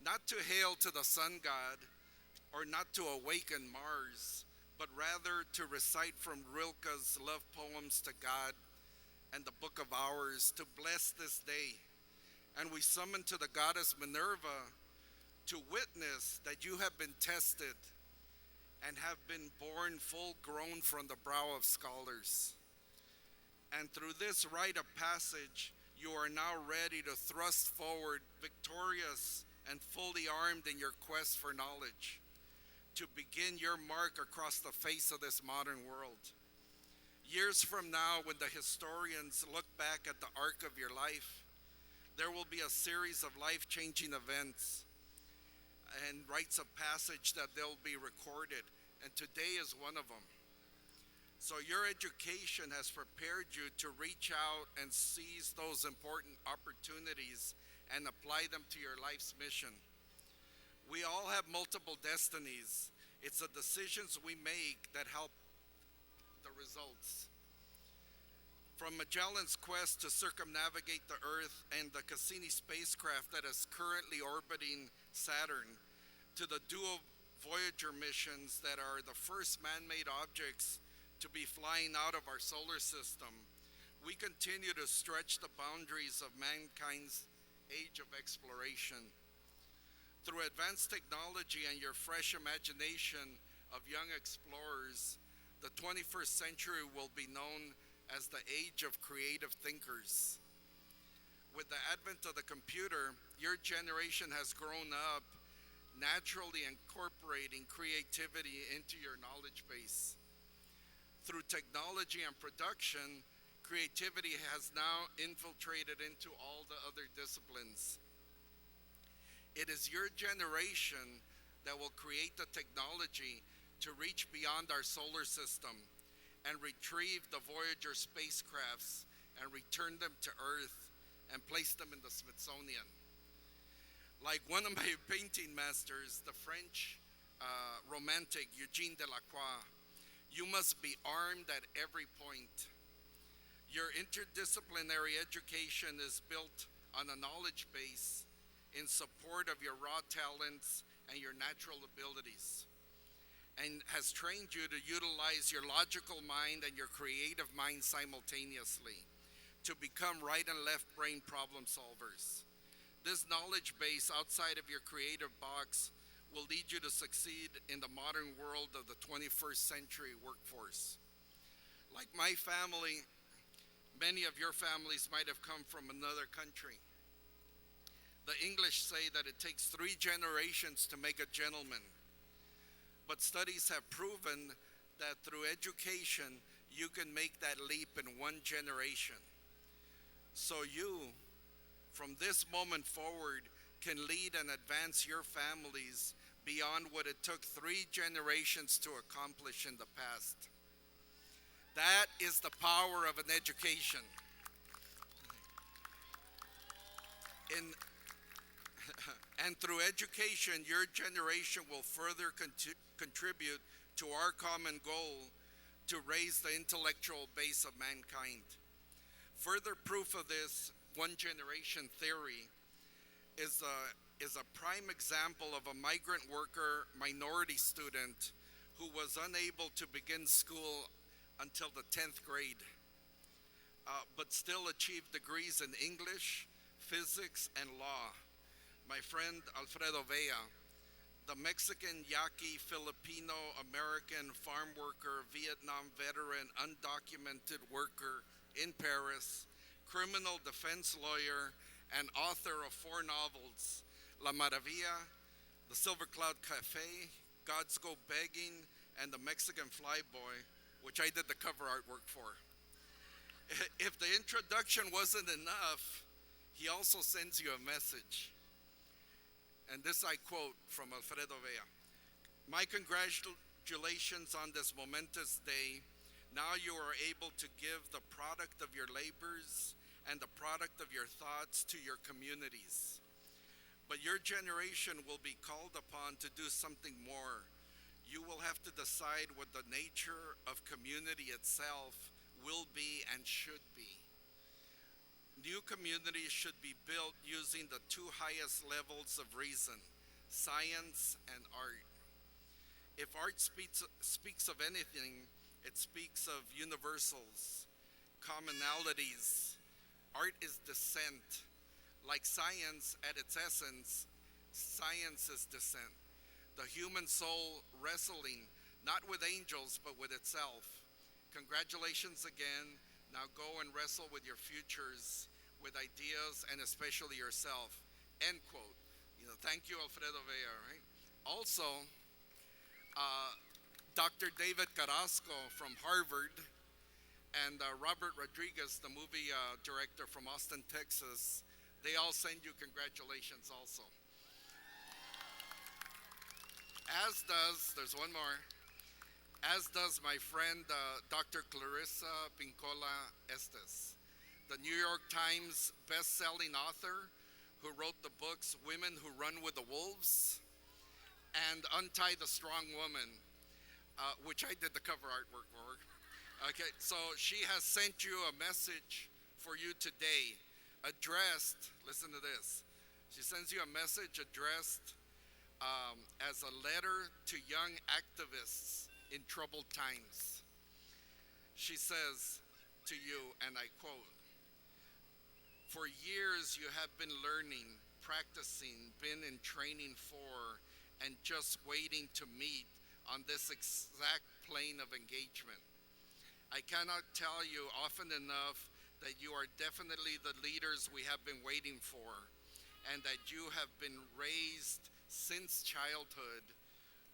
not to hail to the sun god or not to awaken Mars, but rather to recite from Rilke's love poems to God and the Book of Hours to bless this day. And we summon to the goddess Minerva to witness that you have been tested and have been born full grown from the brow of scholars. And through this rite of passage, you are now ready to thrust forward victorious and fully armed in your quest for knowledge, to begin your mark across the face of this modern world. Years from now, when the historians look back at the arc of your life, there will be a series of life-changing events and rites of passage that they'll be recorded, and today is one of them. So your education has prepared you to reach out and seize those important opportunities and apply them to your life's mission. We all have multiple destinies. It's the decisions we make that help the results. From Magellan's quest to circumnavigate the Earth and the Cassini spacecraft that is currently orbiting Saturn, to the dual Voyager missions that are the first man-made objects to be flying out of our solar system, we continue to stretch the boundaries of mankind's age of exploration. Through advanced technology and your fresh imagination of young explorers, the 21st century will be known as the age of creative thinkers. With the advent of the computer, your generation has grown up naturally incorporating creativity into your knowledge base. Through technology and production, creativity has now infiltrated into all the other disciplines. It is your generation that will create the technology to reach beyond our solar system and retrieve the Voyager spacecrafts and return them to Earth and place them in the Smithsonian. Like one of my painting masters, the French romantic Eugene Delacroix, you must be armed at every point. Your interdisciplinary education is built on a knowledge base in support of your raw talents and your natural abilities, and has trained you to utilize your logical mind and your creative mind simultaneously to become right and left brain problem solvers. This knowledge base outside of your creative box will lead you to succeed in the modern world of the 21st century workforce. Like my family, many of your families might have come from another country. The English say that it takes 3 generations to make a gentleman. But studies have proven that through education, you can make that leap in 1 generation. So you, from this moment forward, can lead and advance your families beyond what it took 3 generations to accomplish in the past. That is the power of an education. And through education, your generation will further contribute to our common goal to raise the intellectual base of mankind. Further proof of this one generation theory is a prime example of a migrant worker minority student who was unable to begin school until the 10th grade, but still achieved degrees in English, physics, and law. My friend Alfredo Vea, the Mexican, Yaqui, Filipino, American farm worker, Vietnam veteran, undocumented worker in Paris, criminal defense lawyer, and author of 4 novels, La Maravilla, The Silver Cloud Cafe, Gods Go Begging, and The Mexican Flyboy, which I did the cover artwork for. If the introduction wasn't enough, he also sends you a message. And this I quote from Alfredo Vea. My congratulations on this momentous day. Now you are able to give the product of your labors and the product of your thoughts to your communities. But your generation will be called upon to do something more. You will have to decide what the nature of community itself will be and should be. New communities should be built using the 2 highest levels of reason, science and art. If art speaks of anything, it speaks of universals, commonalities. Art is descent. Like science at its essence, science is descent. The human soul wrestling, not with angels, but with itself. Congratulations again. Now go and wrestle with your futures, with ideas, and especially yourself. End quote. Thank you, Alfredo Vea, right? Also, Dr. David Carrasco from Harvard and Robert Rodriguez, the movie director from Austin, Texas, they all send you congratulations also. As does, there's one more, as does my friend Dr. Clarissa Pincola Estes, the New York Times best-selling author who wrote the books Women Who Run with the Wolves and Untie the Strong Woman, which I did the cover artwork for. Okay, so she has sent you a message for you today, addressed, listen to this, she sends you a message addressed as a letter to young activists in troubled times. She says to you, and I quote, "For years you have been learning, practicing, been in training for, and just waiting to meet on this exact plane of engagement. I cannot tell you often enough that you are definitely the leaders we have been waiting for, and that you have been raised since childhood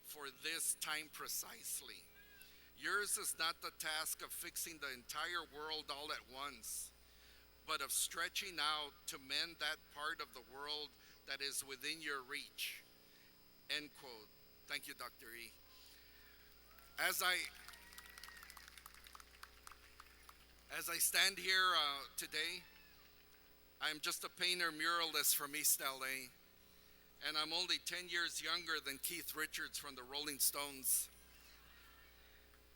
for this time precisely. Yours is not the task of fixing the entire world all at once, but of stretching out to mend that part of the world that is within your reach. End quote. Thank you, Dr. E. As I stand here today, I'm just a painter muralist from East LA, and I'm only 10 years younger than Keith Richards from the Rolling Stones.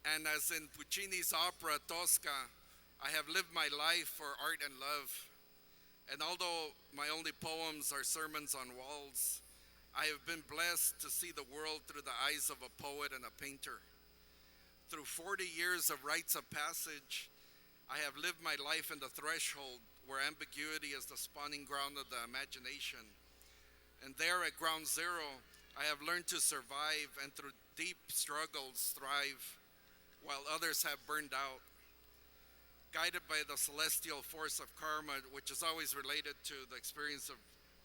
And as in Puccini's opera Tosca, I have lived my life for art and love. And although my only poems are sermons on walls, I have been blessed to see the world through the eyes of a poet and a painter. Through 40 years of rites of passage, I have lived my life in the threshold where ambiguity is the spawning ground of the imagination. And there at ground zero, I have learned to survive and through deep struggles thrive, while others have burned out. Guided by the celestial force of karma, which is always related to the experience of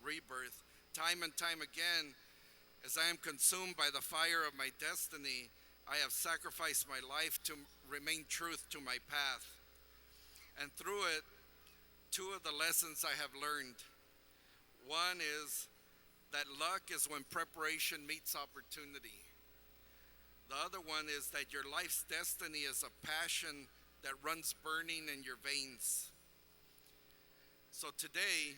rebirth, time and time again, as I am consumed by the fire of my destiny, I have sacrificed my life to remain truth to my path. And through it, two of the lessons I have learned. One is that luck is when preparation meets opportunity. The other one is that your life's destiny is a passion that runs burning in your veins. So today,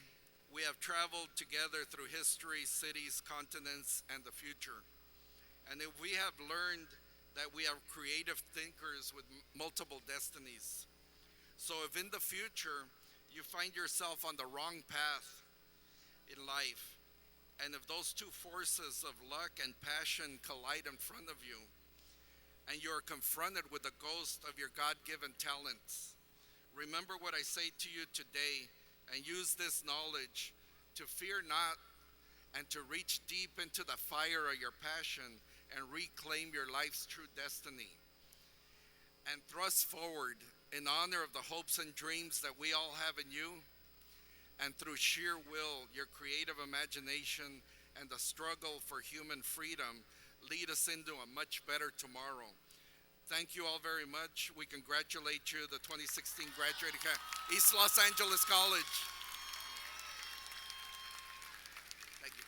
we have traveled together through history, cities, continents, and the future. And if we have learned that we are creative thinkers with multiple destinies. So if in the future, you find yourself on the wrong path in life, and if those two forces of luck and passion collide in front of you, and you're confronted with the ghost of your God-given talents, remember what I say to you today, and use this knowledge to fear not and to reach deep into the fire of your passion and reclaim your life's true destiny. And thrust forward in honor of the hopes and dreams that we all have in you, and through sheer will, your creative imagination and the struggle for human freedom lead us into a much better tomorrow. Thank you all very much. We congratulate you, the 2016 graduating East Los Angeles College. Thank you.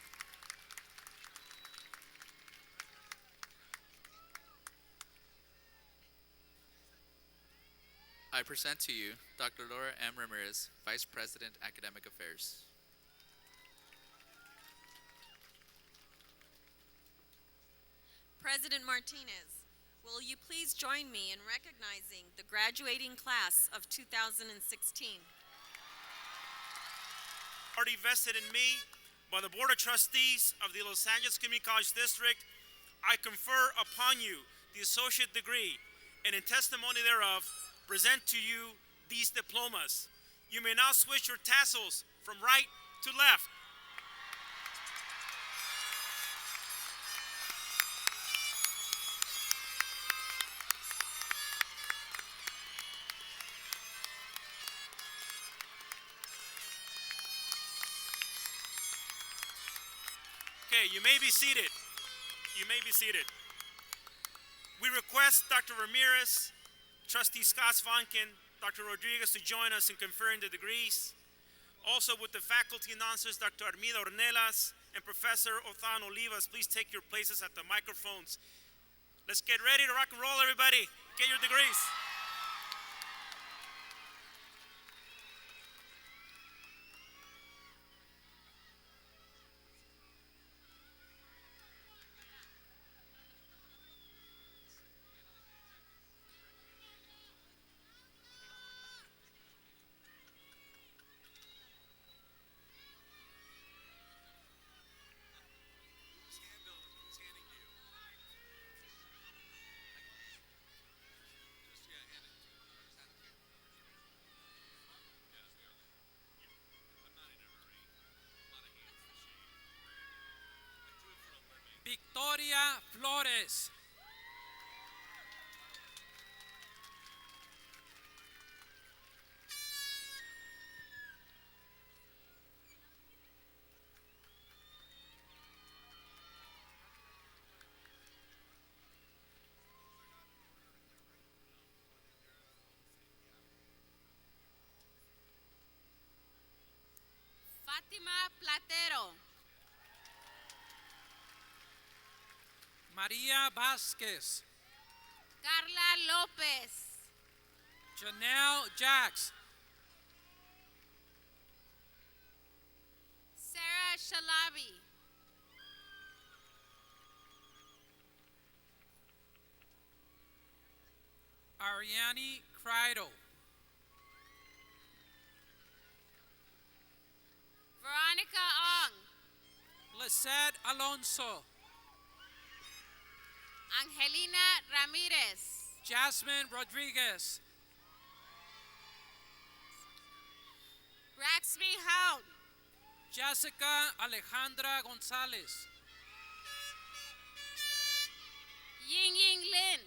I present to you Dr. Laura M. Ramirez, Vice President, Academic Affairs. President Martinez, will you please join me in recognizing the graduating class of 2016? Already vested in me by the Board of Trustees of the Los Angeles Community College District, I confer upon you the associate degree, and in testimony thereof, present to you these diplomas. You may now switch your tassels from right to left. Okay, you may be seated. You may be seated. We request Dr. Ramirez, Trustee Scott Vonkin, Dr. Rodriguez to join us in conferring the degrees. Also with the faculty announcers, Dr. Armida Ornelas and Professor Othan Olivas, please take your places at the microphones. Let's get ready to rock and roll, everybody. Get your degrees. Victoria Flores. Fátima Platero. Maria Vasquez. Carla López. Janelle Jax. Sarah Shalabi. Ariane Kreidel. Veronica Ong. Lisette Alonso. Angelina Ramirez. Jasmine Rodriguez. Raxby Hound. Jessica Alejandra Gonzalez. Ying Ying Lin.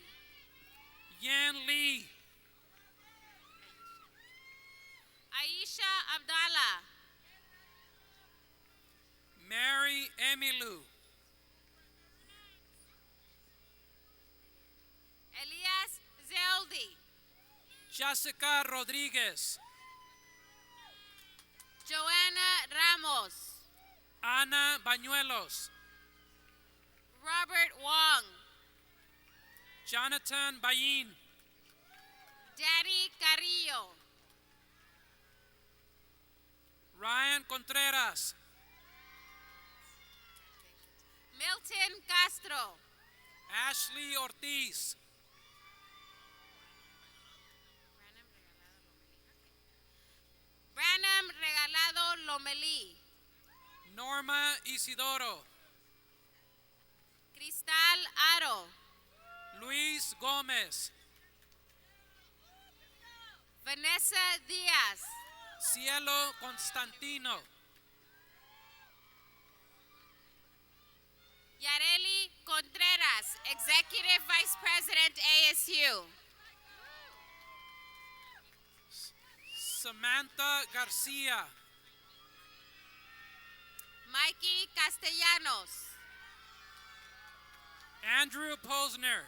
Yan Lee. Aisha Abdallah. Mary Emilu. Elias Zeldi. Jessica Rodriguez. Joanna Ramos. Ana Bañuelos. Robert Wong. Jonathan Bayin. Danny Carrillo. Ryan Contreras. Milton Castro. Ashley Ortiz. Branham Regalado Lomelí. Norma Isidoro. Cristal Aro. Luis Gómez. Vanessa Díaz. Cielo Constantino. Yareli Contreras, Executive Vice President, ASU. Samantha Garcia. Mikey Castellanos. Andrew Posner.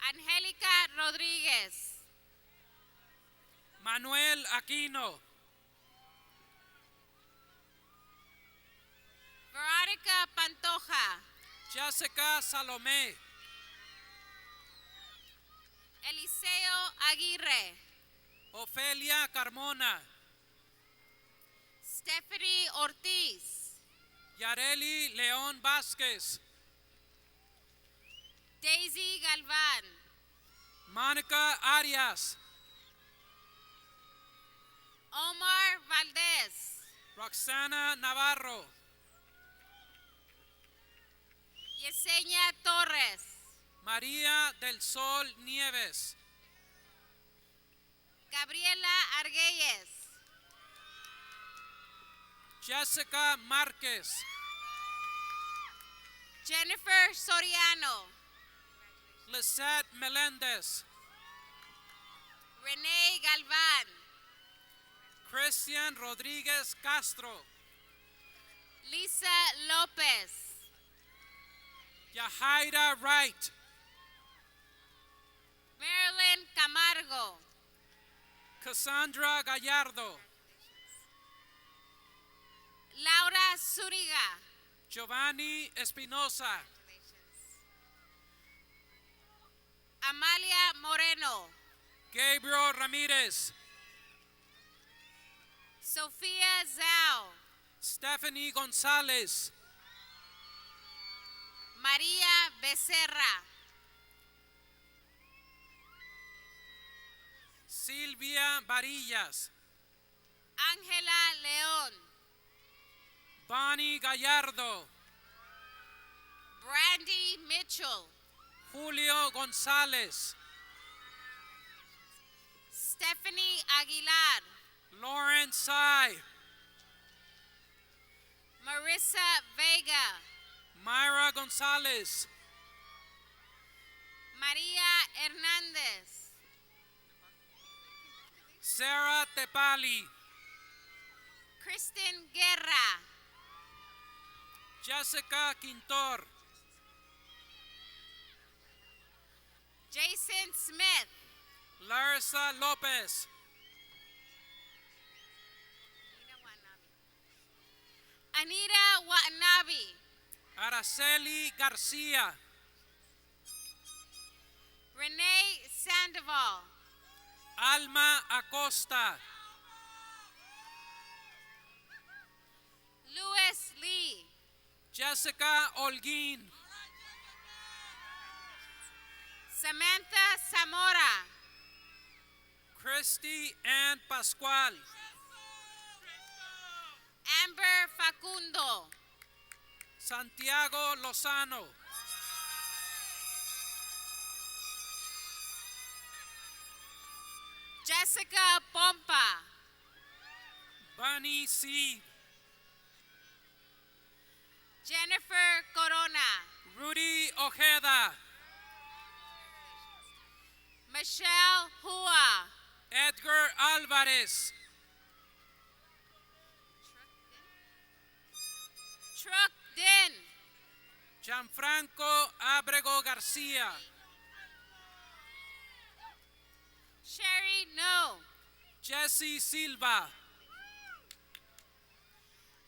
Angélica Rodríguez. Manuel Aquino. Veronica Pantoja. Jessica Salomé. Eliseo Aguirre. Ofelia Carmona. Stephanie Ortiz. Yareli León Vázquez. Daisy Galvan. Mónica Arias. Omar Valdez. Roxana Navarro. Yesenia Torres. María del Sol Nieves. Gabriela Argüelles. Jessica Márquez. Jennifer Soriano. Lisette Melendez. Renee Galvan. Christian Rodríguez Castro. Lisa López. Yahaira Wright. Marilyn Camargo. Cassandra Gallardo. Laura Zúriga. Giovanni Espinosa. Amalia Moreno. Gabriel Ramirez. Sofía Zhao. Stephanie Gonzalez. María Becerra. Silvia Varillas. Ángela León. Bonnie Gallardo. Brandy Mitchell. Julio González. Stephanie Aguilar. Lauren Tsai. Marissa Vega. Myra Gonzalez. María Hernández. Sarah Tepali. Kristen Guerra. Jessica Quintor. Jason Smith. Larissa Lopez. Anita Watanabe, Araceli Garcia, Renee Sandoval, Alma Acosta, Louis Lee, Jessica Holguín, Samantha Zamora, Christy Ann Pascual, Amber Facundo, Santiago Lozano, Jessica Pompa, Bunny C, Jennifer Corona, Rudy Ojeda, Michelle Hua, Edgar Alvarez, Truck Din, Gianfranco Abrego Garcia, Sherry No, Jesse Silva,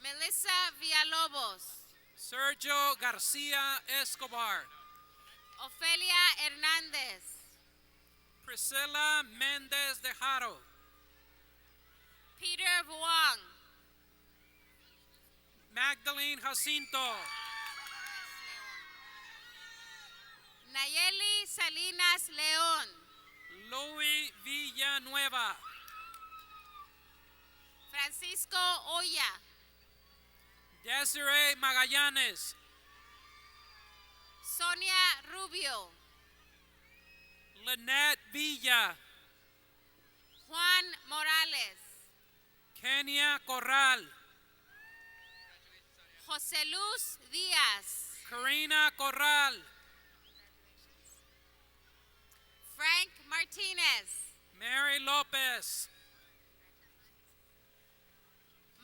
Melissa Villalobos, Sergio Garcia Escobar, Ofelia Hernandez, Priscilla Mendez de Jaro, Peter Vuong, Magdalene Jacinto, Nayeli Salinas León, Louis Villanueva, Francisco Oya, Desiree Magallanes, Sonia Rubio, Lynette Villa, Juan Morales, Kenia Corral, José Luz Díaz, Karina Corral, Frank Martinez, Mary Lopez,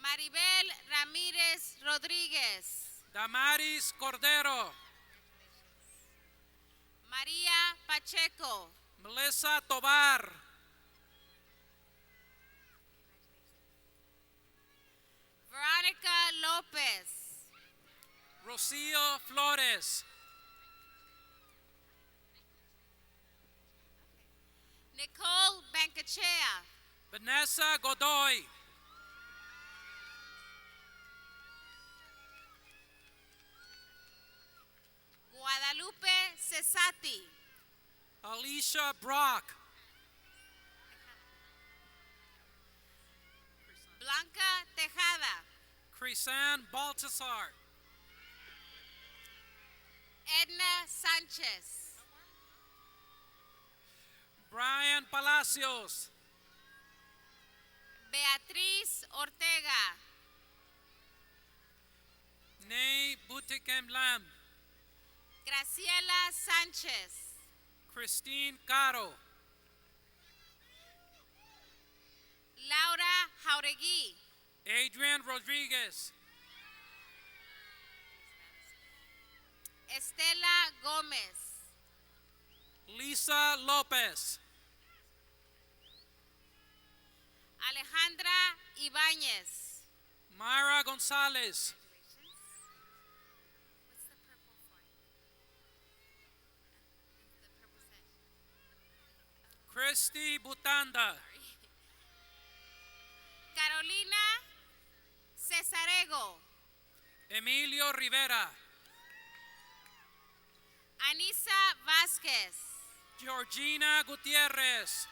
Maribel Ramírez Rodríguez, Damaris Cordero, María Pacheco, Melissa Tobar, Veronica López, Rocio Flores, Nicole Bancachea, Vanessa Godoy, Guadalupe Cesati, Alicia Brock, Blanca Tejada, Crisan Baltasar, Edna Sánchez, Brian Palacios, Beatriz Ortega, Ney Butikem Lam, Graciela Sánchez, Christine Caro, Laura Jauregui, Adrian Rodriguez, Estela Gómez, Lisa Lopez, Alejandra Ibáñez, Myra Gonzalez, Christy Butanda, Carolina Cesarego, Emilio Rivera, Anisa Vázquez, Georgina Gutierrez,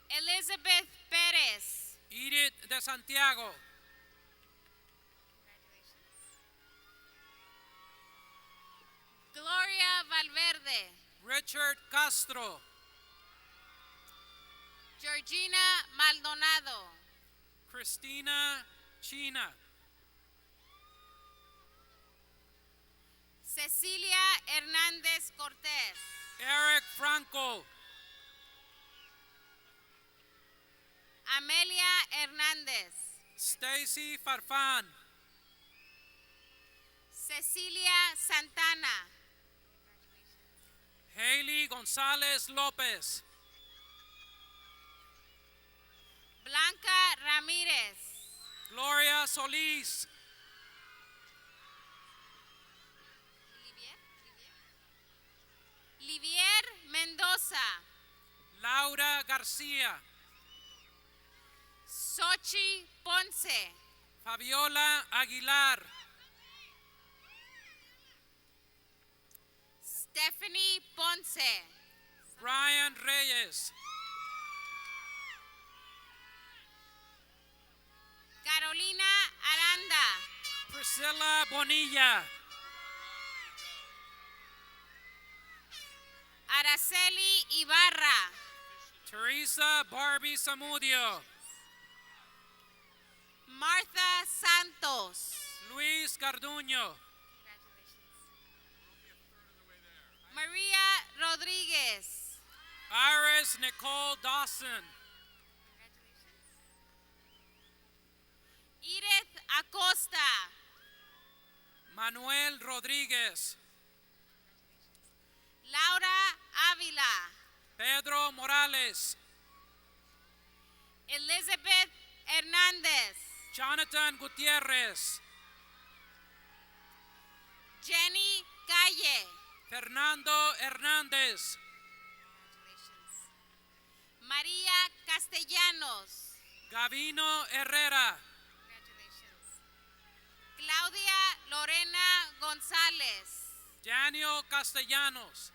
Elizabeth Pérez, Edith de Santiago, Gloria Valverde, Richard Castro, Georgina Maldonado, Christina China, Cecilia Hernández Cortés, Eric Franco, Amelia Hernández, Stacy Farfán, Cecilia Santana, Haley Gonzalez Lopez, Blanca Ramírez. Gloria Solis, Livier Mendoza. Laura Garcia, Sochi Ponce. Fabiola Aguilar, Stephanie Ponce. Brian Reyes, Carolina Aranda. Priscilla Bonilla, Araceli Ibarra. Teresa Barbie Samudio, Martha Santos. Luis Garduño, Maria Rodriguez. Iris Nicole Dawson, Edith Acosta. Manuel Rodríguez, Laura Ávila. Pedro Morales, Elizabeth Hernández. Jonathan Gutierrez, Jenny Calle. Fernando Hernández, María Castellanos. Gavino Herrera, Claudia Lorena González. Daniel Castellanos,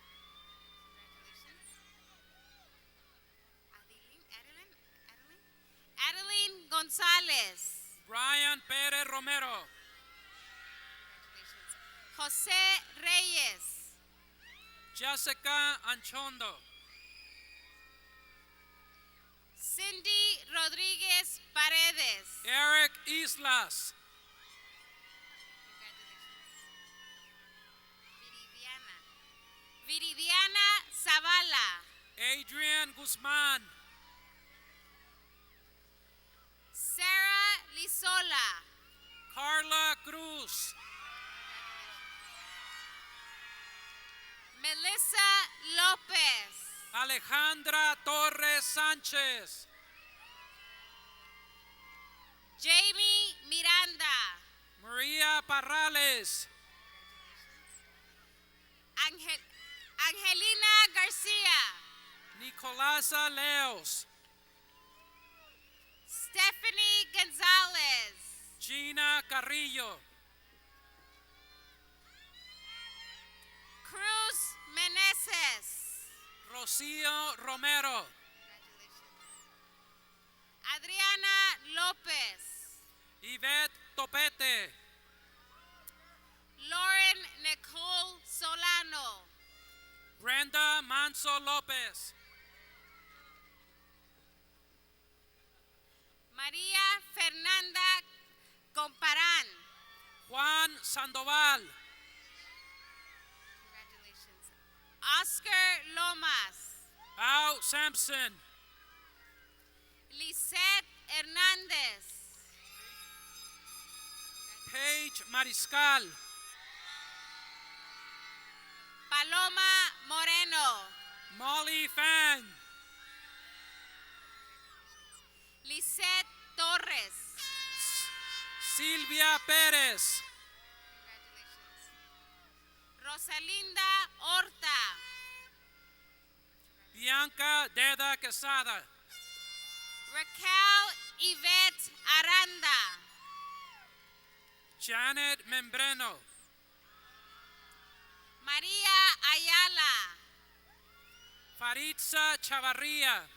Adeline González. Brian Pérez Romero, José Reyes. Jessica Anchondo, Cindy Rodríguez Paredes. Eric Islas, Viridiana Zavala. Adrian Guzman, Sarah Lizola. Carla Cruz, Melissa López. Alejandra Torres Sánchez, Jamie Miranda. María Parrales, Angelina Garcia. Nicolasa Leos, Stephanie Gonzalez. Gina Carrillo, Cruz Meneses. Rocío Romero, Adriana López. Yvette Topete, Lauren Nicole Solano. Brenda Manso López, María Fernanda Comparán. Juan Sandoval, Oscar Lomas. Al Sampson, Lisette Hernández. Paige Mariscal, Paloma Moreno. Molly Fang, Lisette Torres. Silvia Pérez, Rosalinda Horta. Bianca Deda Quesada, Raquel Yvette Aranda. Janet Membreno, María Ayala. Faritza Chavarría,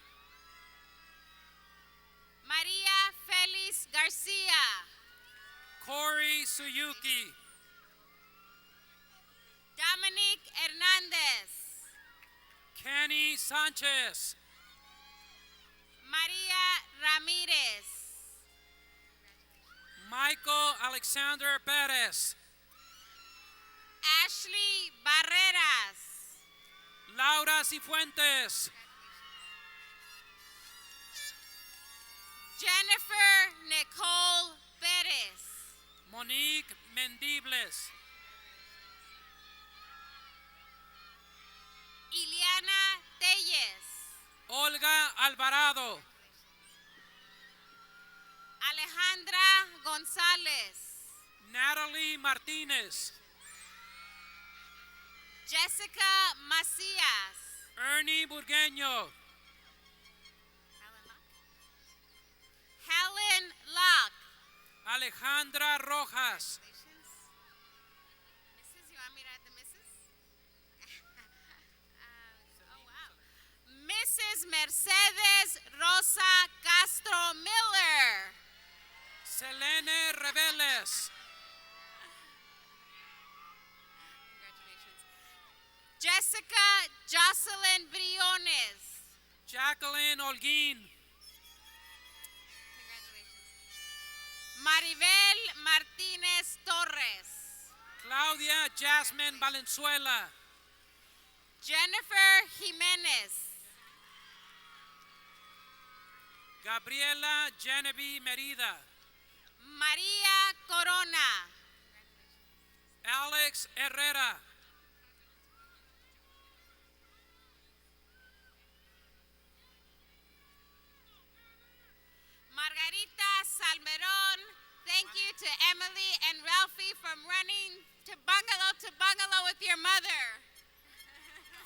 María Félix García. Corey Suyuki, Dominique Hernández. Kenny Sanchez, María Ramírez. Michael Alexander Perez, Ashley Barreras. Laura Cifuentes, Jennifer Nicole Pérez. Monique Mendibles, Iliana Telles. Olga Alvarado, Gonzalez. Natalie Martinez, Jessica Macias. Ernie Burgueño, Helen Locke. Alejandra Rojas, Mrs., you want me to add the Mrs.? Oh, wow. Mrs. Mercedes Rosa Castro Miller. Selene Reveles, Congratulations. Jessica Jocelyn Briones. Jacqueline Holguín, Maribel Martínez Torres. Claudia Jasmine Valenzuela, Jennifer Jimenez. Gabriela Genevieve Merida, María Corona. Alex Herrera, Margarita Salmerón. Thank you to Emily and Ralphie from running to bungalow with your mother.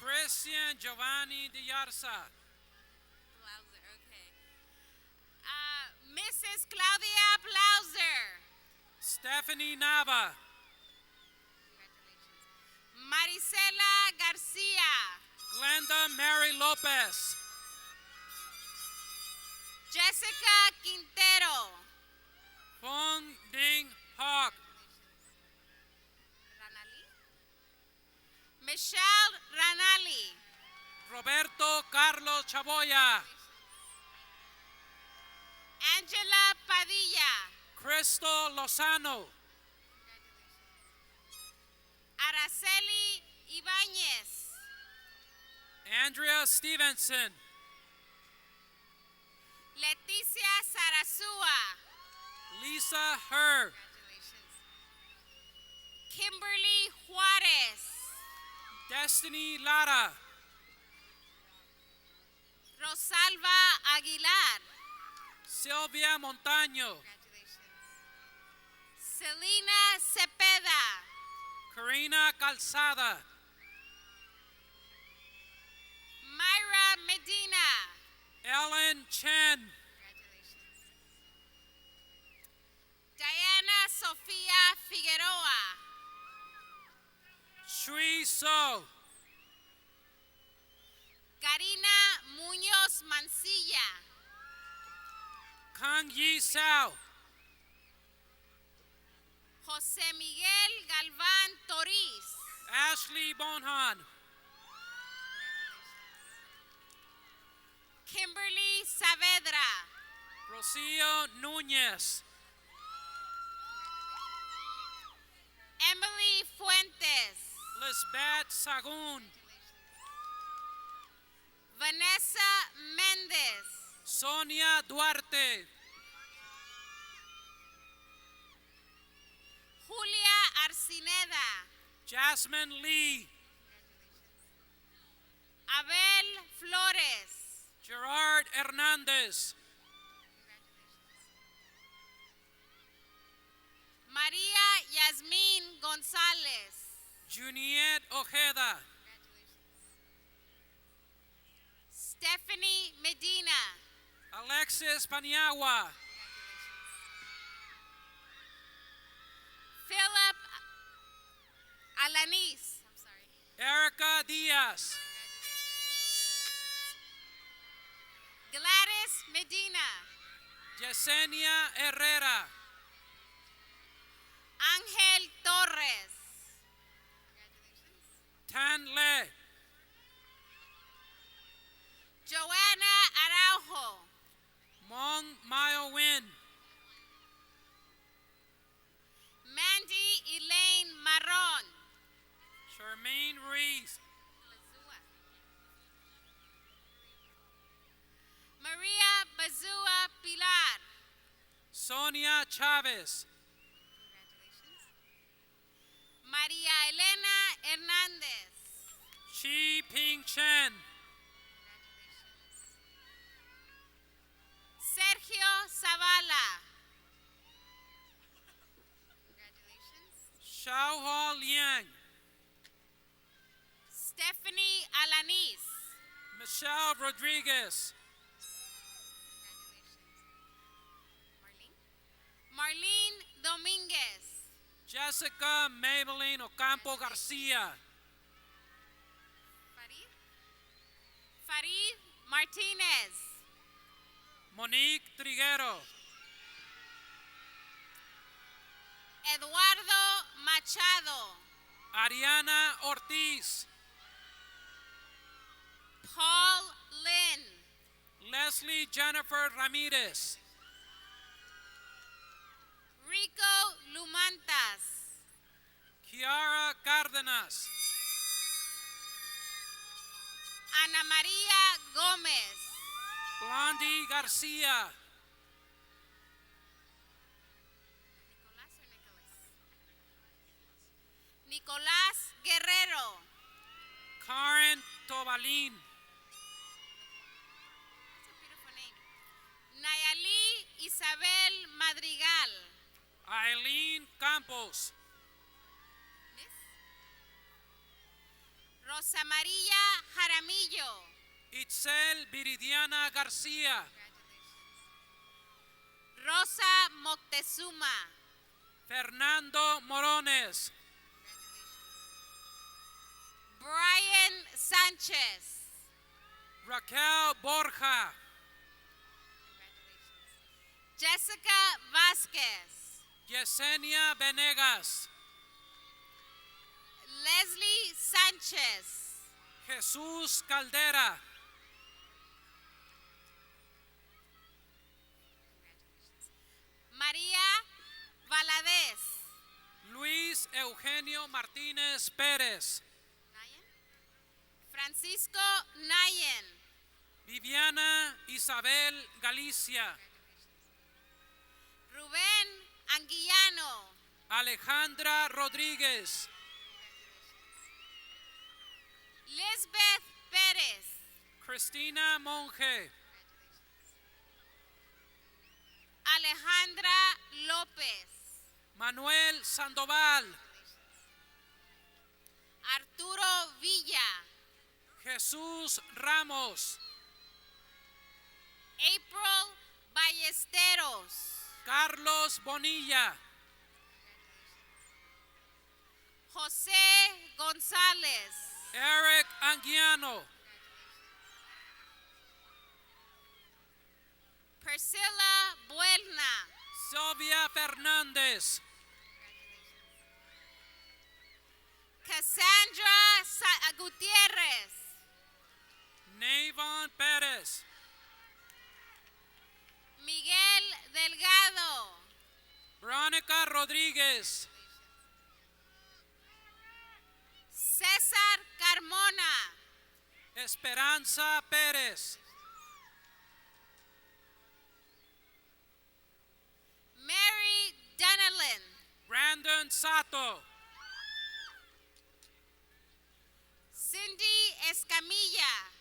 Christian Giovanni Diarza, Blauser, okay. Mrs. Claudia Blauser. Stephanie Nava, Marisela Garcia. Glenda Mary Lopez, Jessica Quintero. Fong Ding Hawk, Michelle Ranali. Roberto Carlos Chaboya, Angela Padilla. Crystal Lozano, Araceli Ibáñez. Andrea Stevenson, Leticia Sarasúa. Lisa Herr, Kimberly Juárez. Destiny Lara, Rosalba Aguilar. Sylvia Montaño, Selena Cepeda. Karina Calzada, Myra Medina. Ellen Chen, Diana Sofía Figueroa. Shui So, Karina Muñoz Mancilla. Kang Yi Sao, José Miguel Galván Toriz. Ashley Bonhan, Kimberly Saavedra. Rocio Núñez, Emily Fuentes. Lisbeth Sagun, Vanessa Méndez. Sonia Duarte, Julia Arcineda. Jasmine Lee, Abel Flores. Gerard Hernandez, María Yasmín González. Juniette Ojeda, Stephanie Medina. Alexis Paniagua, Philip Alanis. I'm sorry. Erica Diaz, Gladys Medina. Yesenia Herrera, Ángel Torres. Tan Le, Joanna Araujo. Mong Mayo Win, Mandy Elaine Marron. Charmaine Reese, Maria Bazua Pilar. Sonia Chavez, María Elena Hernández. Chi Ping Chen, Sergio Zavala. Xiaohua Liang, Stephanie Alanis, Michelle Rodriguez, Marlene Dominguez, Jessica Maybelline Ocampo Garcia, Farid Martinez, Monique Triguero, Eduardo Machado, Ariana Ortiz, Paul Lin, Leslie Jennifer Ramirez, Rico Lumantas, Kiara Cárdenas, Ana María Gómez, Blondie Garcia, Nicolás Guerrero, Karen Tobalín, Nayali Isabel Madrigal, Aileen Campos, Rosa María Jaramillo, Itzel Viridiana Garcia, Rosa Moctezuma, Fernando Morones, Brian Sánchez, Raquel Borja, Jessica Vázquez, Yesenia Venegas, Leslie Sánchez, Jesús Caldera, María Valadez, Luis Eugenio Martínez Pérez, Francisco Nayen, Viviana Isabel Galicia, Rubén Anguillano, Alejandra Rodríguez, Lisbeth Pérez, Cristina Monge, Alejandra López, Manuel Sandoval, Arturo Villa, Jesús Ramos, April Ballesteros, Carlos Bonilla, José González, Eric Anguiano, Priscilla Buelna, Sylvia Fernández, Cassandra Gutiérrez, Navon Pérez, Miguel Delgado, Verónica Rodríguez, César Carmona, Esperanza Pérez, Mary Dunelin, Brandon Sato, Cindy Escamilla,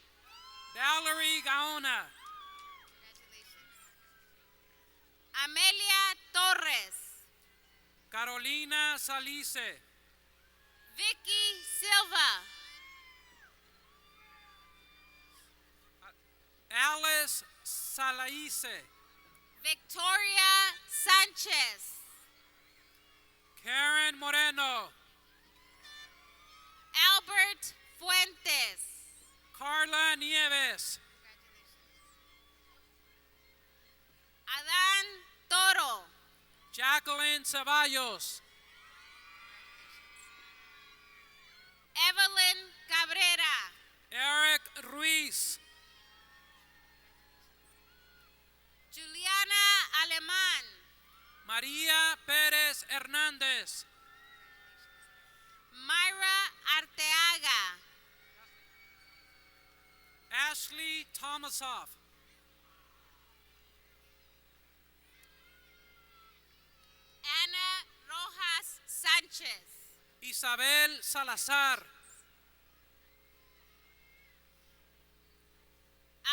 Valerie Gaona, Amelia Torres, Carolina Salice, Vicky Silva, Alice Salaice, Victoria Sanchez, Karen Moreno, Albert Fuentes, Carla Nieves, Adán Toro, Jacqueline Ceballos, Evelyn Cabrera, Eric Ruiz, Juliana Alemán, María Pérez Hernández, Myra Arteaga, Ashley Tomasoff, Ana Rojas Sánchez, Isabel Salazar,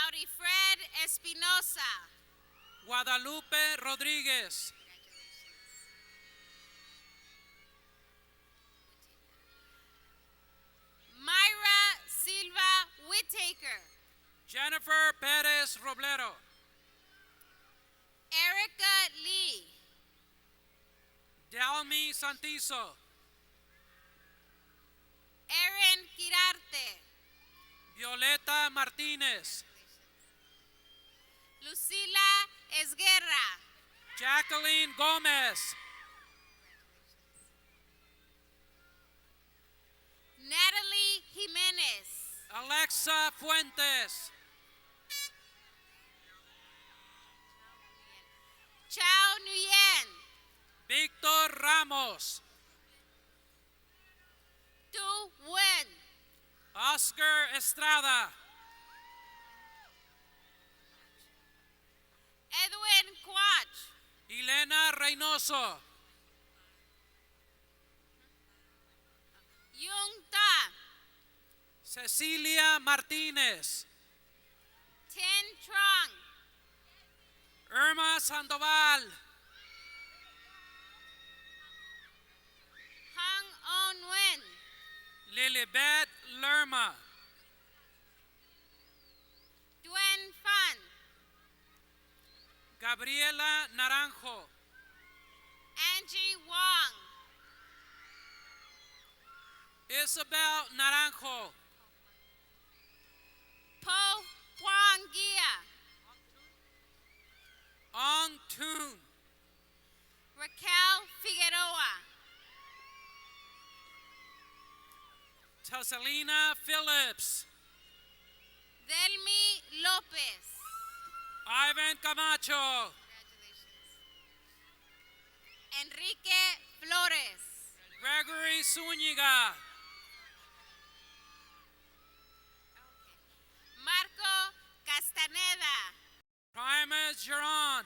Aurifred Espinosa, Guadalupe Rodríguez, Jennifer Perez Roblero. Erica Lee. Dalmi Santizo. Erin Quirarte. Violeta Martinez. Lucila Esguerra. Jacqueline Gomez. Natalie Jimenez. Alexa Fuentes. Chao Nguyen. Víctor Ramos. Tu Wen. Oscar Estrada. Edwin Quach. Elena Reynoso. Yung Ta. Cecilia Martinez. Tin Trong. Irma Sandoval. Hang On Wen. Lilibet Lerma. Duen Fan. Gabriela Naranjo. Angie Wong. Isabel Naranjo. Po Huang Gia. Ong Toon. Raquel Figueroa. Tessalina Phillips. Delmi Lopez. Ivan Camacho. Enrique Flores. Gregory Zúñiga. Marco Castaneda. Primus Giron.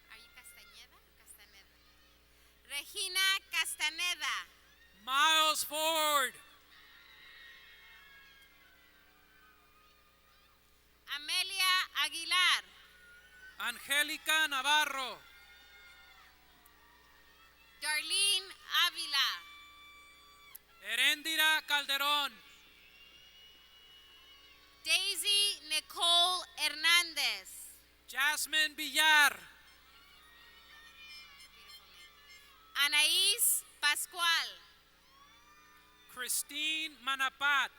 Are you Castañeda or Castaneda? Regina Castaneda. Miles Ford. Amelia Aguilar. Angélica Navarro. Darlene Avila. Heréndira Calderón. Daisy Nicole Hernandez. Jasmine Villar. Anaís Pascual. Christine Manapat.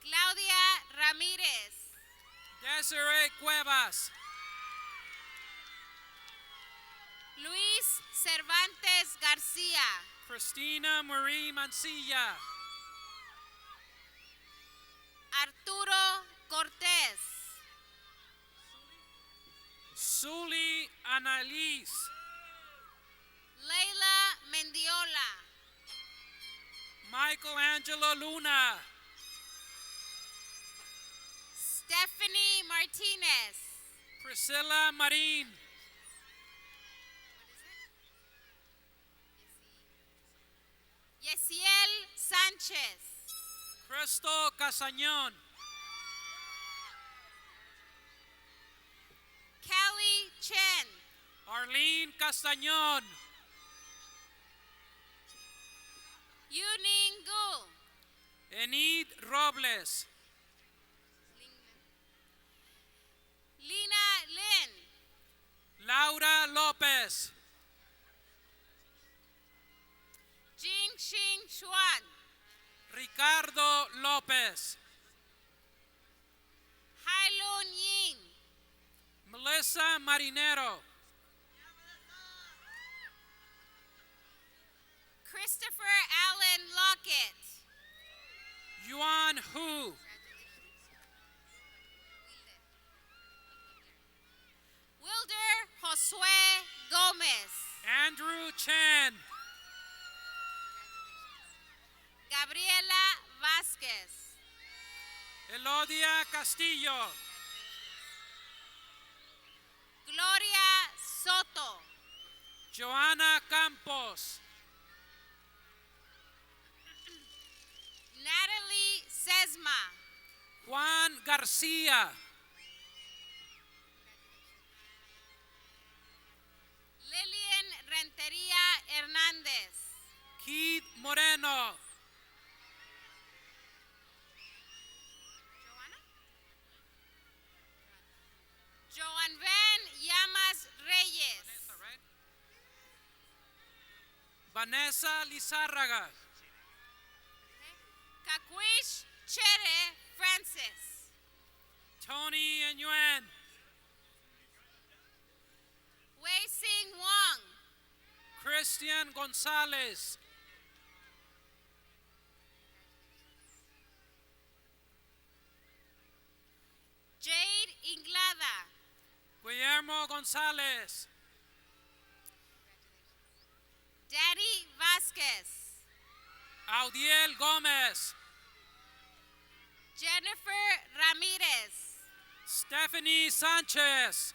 Claudia Ramírez. Desiree Cuevas. Luis Cervantes García. Christina Marie Mancilla. Arturo Cortés. Suli Annalise. Leila Mendiola. Michelangelo Luna. Stephanie Martinez. Priscilla Marin. Yesiel Sánchez. Cristo Casañón. Kelly Chen. Arlene Castañón. Yuning Gu. Enid Robles. Lina Lin. Laura López. Jingxing Xuan. Ricardo López. Hailun Yin. Melissa Marinero. Christopher Allen Lockett. Yuan Hu. Wilder Josue Gomez. Andrew Chen. Gabriela Vázquez. Elodia Castillo. Gloria Soto. Joana Campos. Natalie Sesma. Juan Garcia. Lilian Rentería Hernández. Keith Moreno. Vanessa Lizárraga. Kakwish Chere Francis. Tony Nguyen. Wei Sing Wong. Christian Gonzalez. Jade Inglada. Guillermo Gonzalez. Daddy Vasquez. Audiel Gomez. Jennifer Ramirez. Stephanie Sanchez.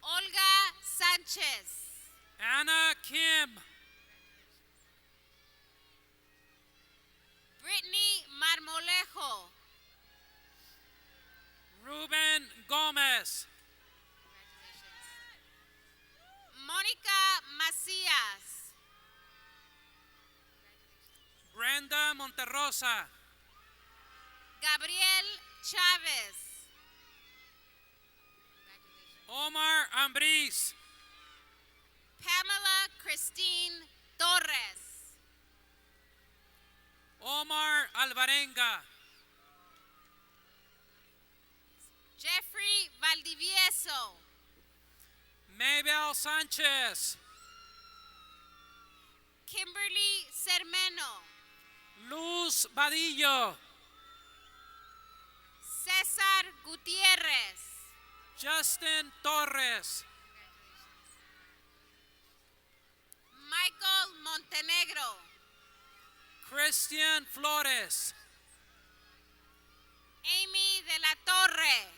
Olga Sanchez. Anna Kim. Brittany Marmolejo. Ruben Gomez. Mónica Macías. Brenda Monterrosa. Gabriel Chávez. Omar Ambriz. Pamela Christine Torres. Omar Alvarenga. Jeffrey Valdivieso. Mabel Sanchez. Kimberly Cermeno. Luz Vadillo. César Gutiérrez. Justin Torres. Michael Montenegro. Christian Flores. Amy de la Torre.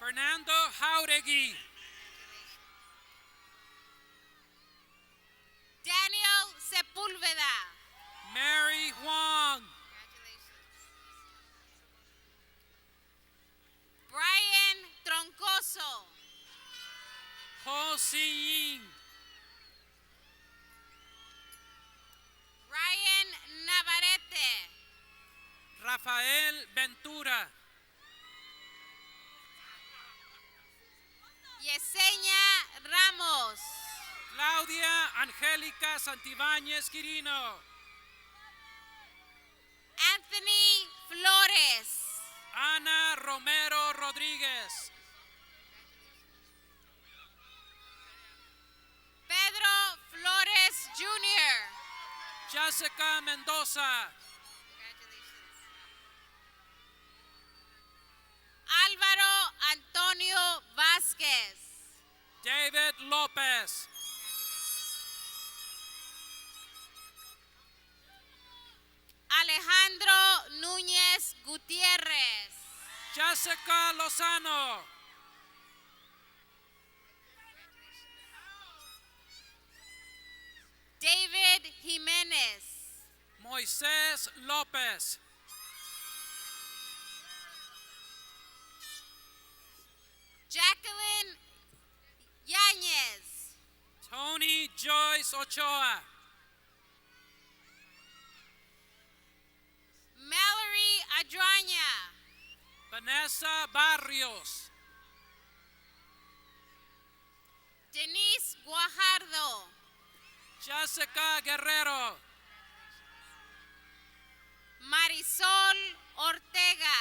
Fernando Jauregui. Daniel Sepúlveda. Mary Huang. Brian Troncoso. Ho Si Ying. Ryan Navarrete. Rafael Ventura. Yesenia Ramos. Claudia Angélica Santibáñez Quirino. Anthony Flores. Ana Romero Rodríguez. Pedro Flores Jr. Jessica Mendoza. Álvaro Antonio Vázquez. David López. Alejandro Núñez Gutiérrez. Jessica Lozano. David Jiménez. Moisés López. Jacqueline Yáñez. Tony Joyce Ochoa. Mallory Adraña. Vanessa Barrios. Denise Guajardo. Jessica Guerrero. Marisol Ortega.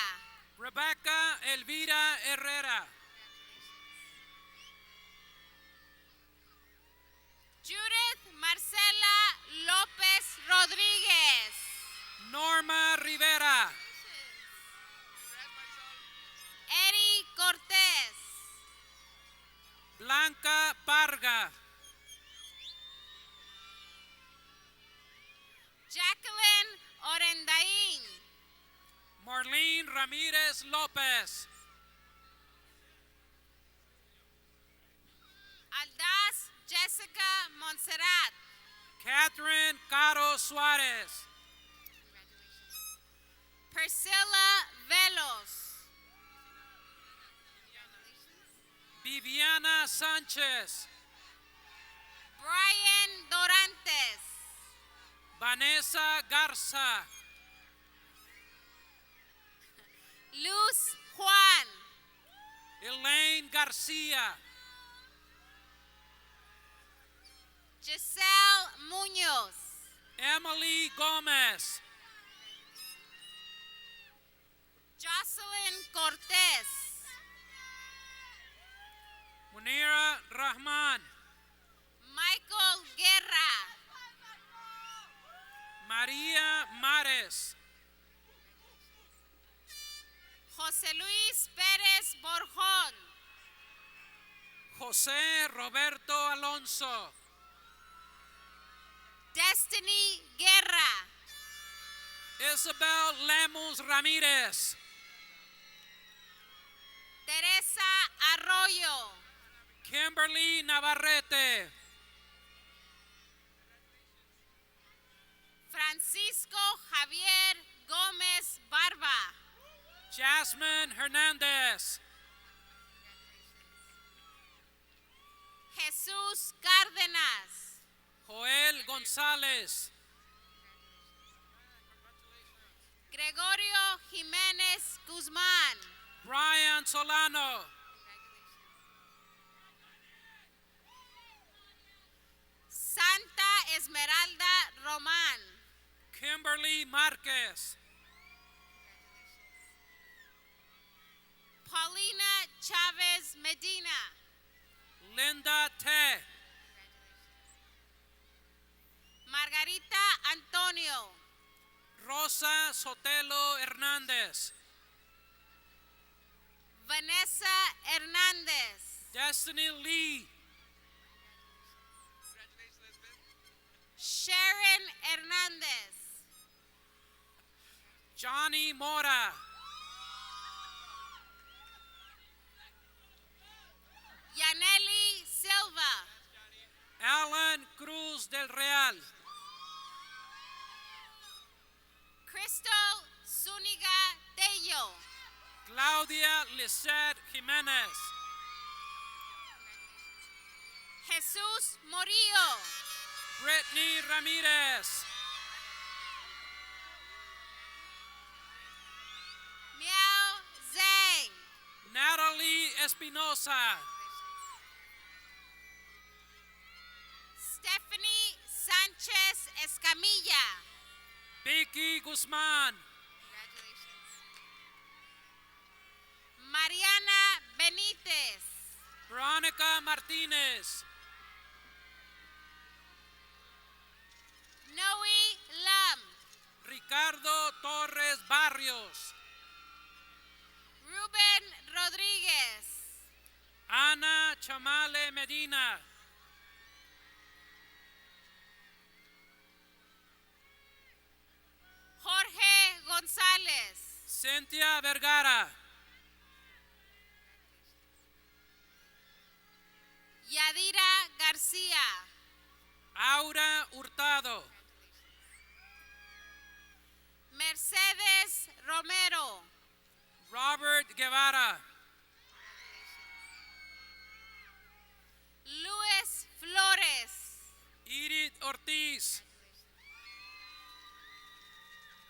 Rebecca Elvira Herrera. Judith Marcela López Rodríguez. Norma Rivera. Eri Cortés. Blanca Parga. Jacqueline Orendain. Marlene Ramírez López. Aldaz Jessica Montserrat. Catherine Caro Suárez. Priscilla Velos. Viviana Sánchez. Brian Dorantes. Vanessa Garza. Luz Juan. Elaine Garcia. Giselle Munoz, Emily Gomez, Jocelyn Cortez, Munira Rahman, Michael Guerra, Maria Mares, José Luis Pérez Borjón, José Roberto Alonso, Destiny Guerra, Isabel Lemus Ramirez, Teresa Arroyo, Kimberly Navarrete, Francisco Javier Gómez Barba, Jasmine Hernandez, Jesús Cárdenas, Joel González, Gregorio Jiménez Guzmán, Brian Solano, Santa Esmeralda Román, Kimberly Marquez, Paulina Chávez Medina, Linda Te, Margarita Antonio, Rosa Sotelo Hernández, Vanessa Hernández, Destiny Lee, Sharon Hernández, Johnny Mora, Yaneli Silva, Alan Cruz del Real, Crystal Zúñiga Tello, Claudia Lisette Jiménez, Jesús Morillo, Brittany Ramirez, Miao Zhang, Natalie Espinosa, Stephanie Sánchez Escamilla, Vicky Guzman, Mariana Benítez, Veronica Martinez, Noe Lam, Ricardo Torres Barrios, Ruben Rodríguez, Ana Chamale Medina, Jorge González, Cynthia Vergara, Yadira García, Aura Hurtado, Mercedes Romero, Robert Guevara, Luis Flores, Edith Ortiz,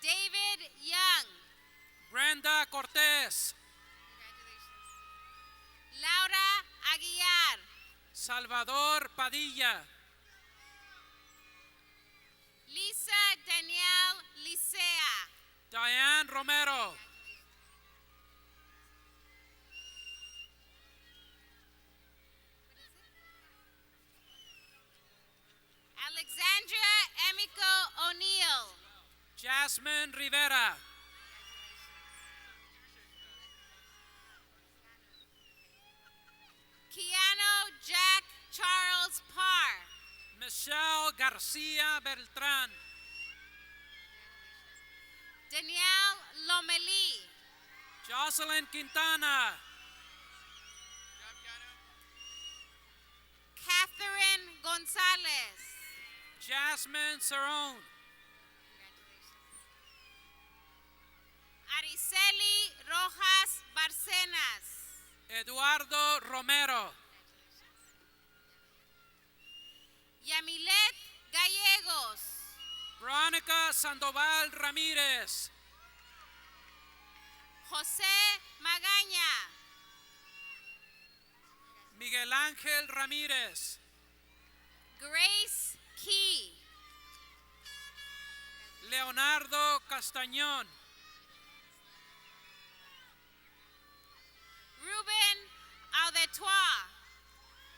David Young, Brenda Cortez, Laura Aguiar, Salvador Padilla, Lisa Danielle Licea, Diane Romero, Alexandria Emiko O'Neill, Jasmine Rivera, Keanu Jack Charles Parr, Michelle Garcia Beltrán, Danielle Lomelí, Jocelyn Quintana, Catherine Gonzalez, Jasmine Cerrone, Araceli Rojas Barcenas, Eduardo Romero, Yamilet Gallegos, Veronica Sandoval Ramírez, José Magaña, Miguel Ángel Ramírez, Grace Key. Leonardo Castañón. Ruben Audetois.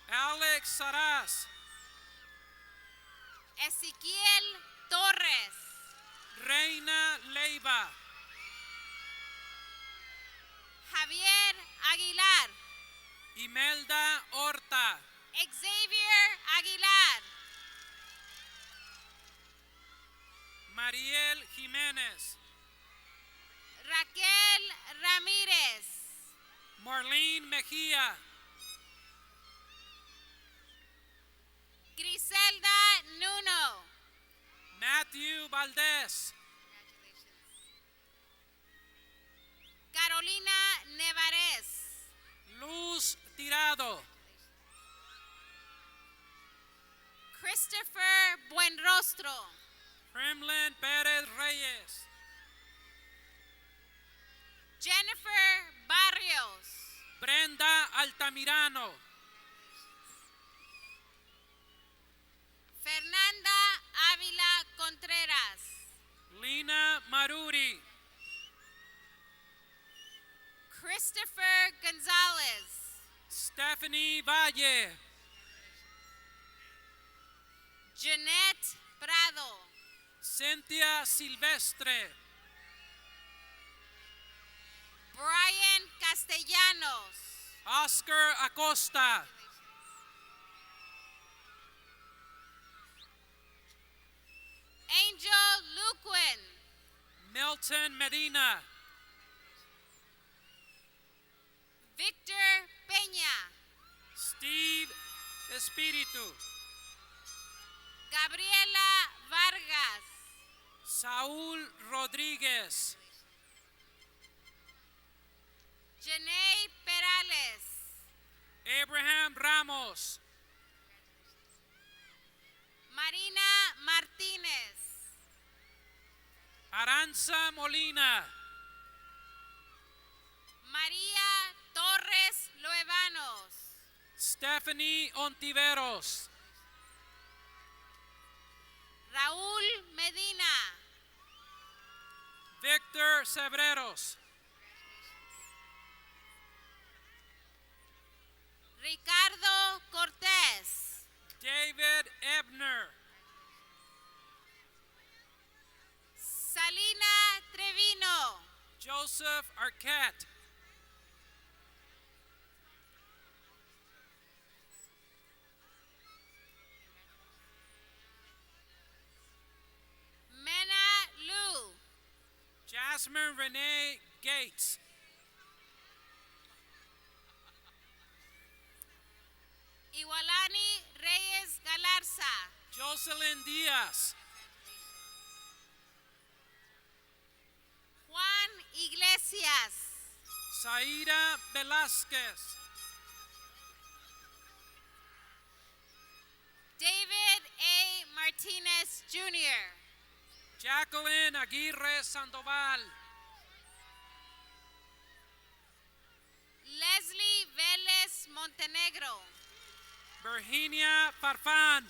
Alex Saraz. Ezequiel Torres. Reina Leiva. Javier Aguilar. Imelda Horta. Xavier Aguilar. Mariel Jiménez. Raquel Ramírez. Marlene Mejía. Griselda Nuno. Matthew Valdez. Carolina Nevares. Luz Tirado. Christopher Buenrostro. Kremlin Pérez Reyes. Jennifer Barrios. Brenda Altamirano. Fernanda Ávila Contreras. Lina Maruri. Christopher Gonzalez. Stephanie Valle. Jeanette Prado. Cynthia Silvestre. Brian Castellanos. Oscar Acosta. Angel Luquin. Milton Medina. Victor Peña. Steve Espiritu. Gabriela Vargas. Saúl Rodríguez. Janae Perales. Abraham Ramos. Marina Martínez. Aranza Molina. María Torres Luevanos. Stephanie Ontiveros. Raúl Medina. Victor Sebreros. Ricardo Cortés. David Ebner. Salina Trevino. Joseph Arquette. Mena Lu. Jasmine Renee Gates. Iwalani Reyes Galarza. Jocelyn Diaz. Juan Iglesias. Zaira Velázquez. David A. Martinez Jr. Jacqueline Aguirre Sandoval. Leslie Vélez Montenegro. Virginia Farfán.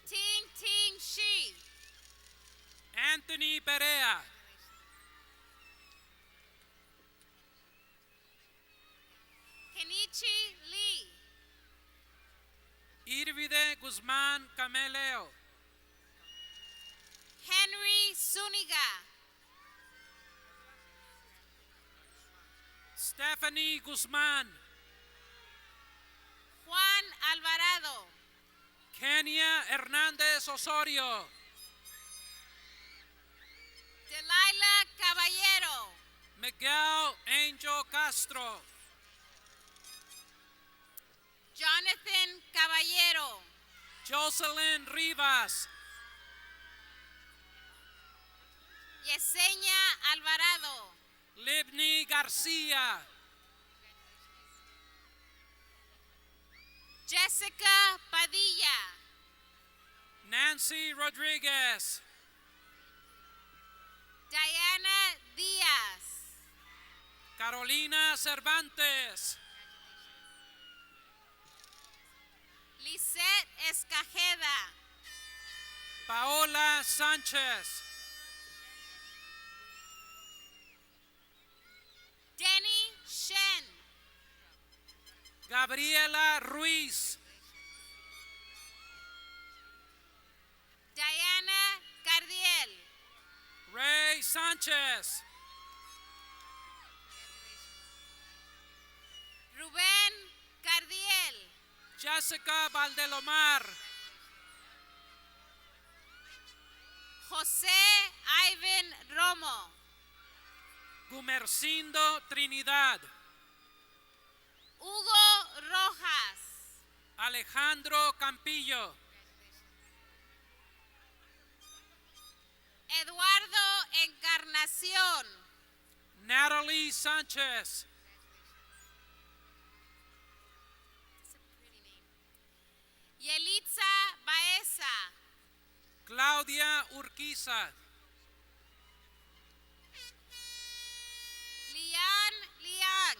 Ting Ting Shi. Anthony Perea. Kenichi Lee. Irvide Guzmán Cameleo. Henry Zuniga. Stephanie Guzmán. Juan Alvarado. Kenia Hernández Osorio. Delilah Caballero. Miguel Angel Castro. Jonathan Caballero. Jocelyn Rivas. Yesenia Alvarado. Libni Garcia. Jessica Padilla. Nancy Rodriguez. Diana Diaz. Carolina Cervantes. Lisette Escajeda. Paola Sánchez. Denny Shen. Gabriela Ruiz. Diana Cardiel. Ray Sánchez. Rubén Cardiel. Jessica Valdelomar. José Ivan Romo. Gumercindo Trinidad. Hugo Rojas. Alejandro Campillo. Eduardo Encarnación. Natalie Sánchez. Yelitza Baeza. Claudia Urquiza. Lian Liang.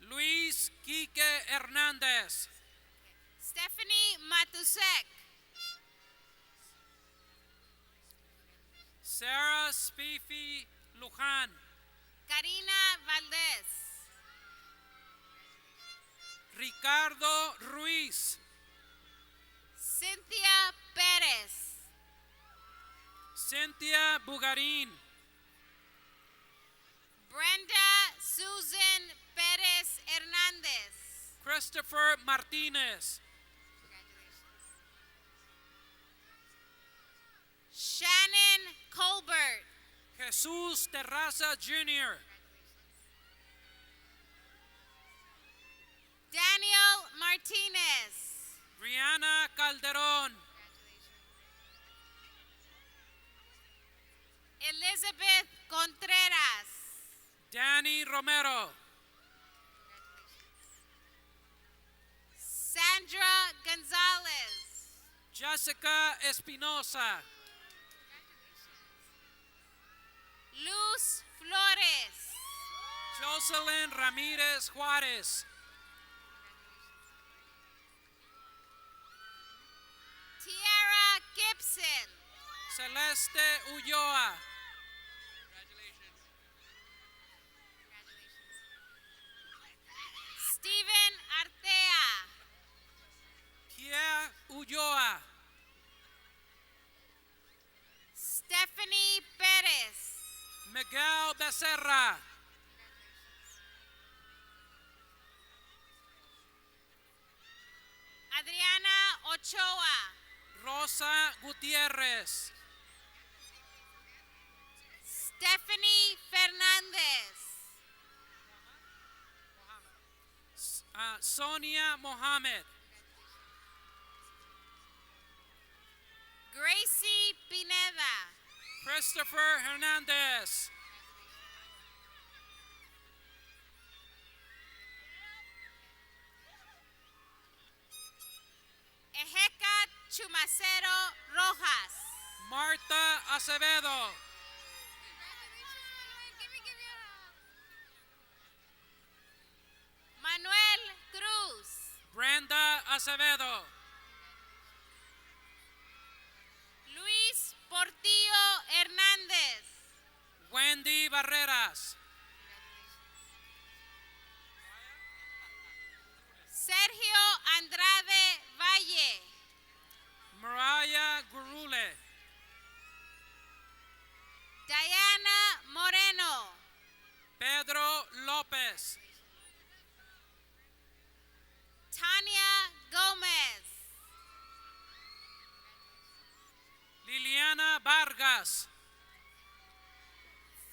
Luis Quique Hernández. Stephanie Matusek. Sarah Spiffy Luján. Karina Valdez. Ricardo Ruiz. Cynthia Pérez. Cynthia Bugarín. Brenda Susan Pérez Hernández. Christopher Martínez. Shannon Colbert. Jesús Terraza Jr. Daniel Martinez. Brianna Calderón. Elizabeth Contreras. Danny Romero. Sandra Gonzalez. Jessica Espinosa. Luz Flores. Jocelyn Ramírez Juárez. Tiara Gibson. Celeste Ulloa. Steven Artea. Kia Ulloa. Stephanie Pérez. Miguel Becerra. Adriana Ochoa. Rosa Gutiérrez. Stephanie Fernández. Sonia Mohammed. Gracie Pineda. Christopher Hernandez. Ejeca Chumacero Rojas. Marta Acevedo. Manuel Cruz. Brenda Acevedo. Luis Portillo Hernández. Wendy Barreras. Sergio Andrade Valle. Mariah Gurule. Diana Moreno. Pedro López. Tania Gomez. Liliana Vargas.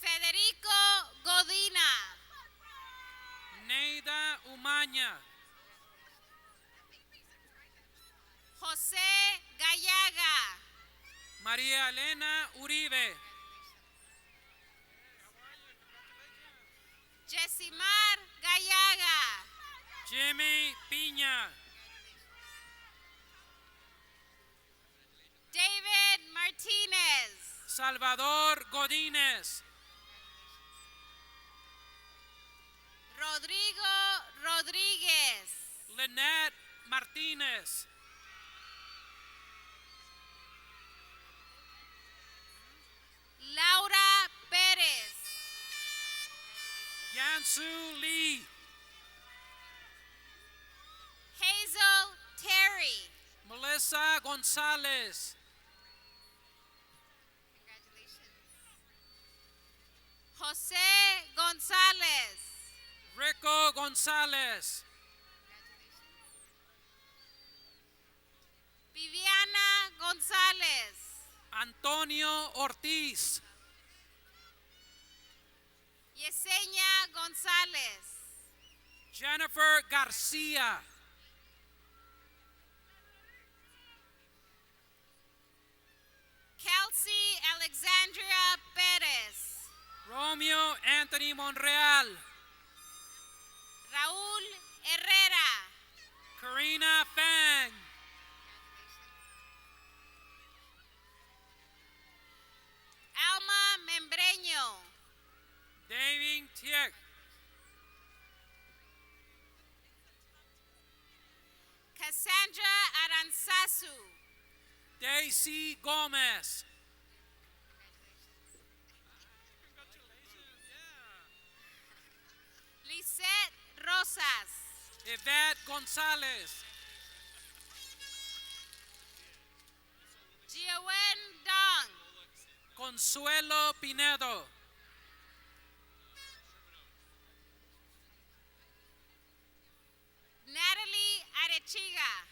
Federico Godina. Neida Umaña. José Gallaga. María Elena Uribe. Jessimar Gallaga. Jimmy Piña. David Martinez. Salvador Godínez. Rodrigo Rodríguez. Lynette Martínez. Laura Pérez. Yansu Lee. Hazel Terry. Melissa Gonzalez. José González. Rico Gonzalez. Viviana González. Antonio Ortiz. Yesenia González. Jennifer Garcia. Kelsey Alexandria Pérez. Romeo Anthony Monreal. Raúl Herrera. Karina Fang. Alma Membreño. David Tiek. Cassandra Aranzazu. Daisy Gomez. Lisette Rosas. Yvette Gonzalez. Jiawen Dong. Consuelo Pinedo. Natalie Arechiga.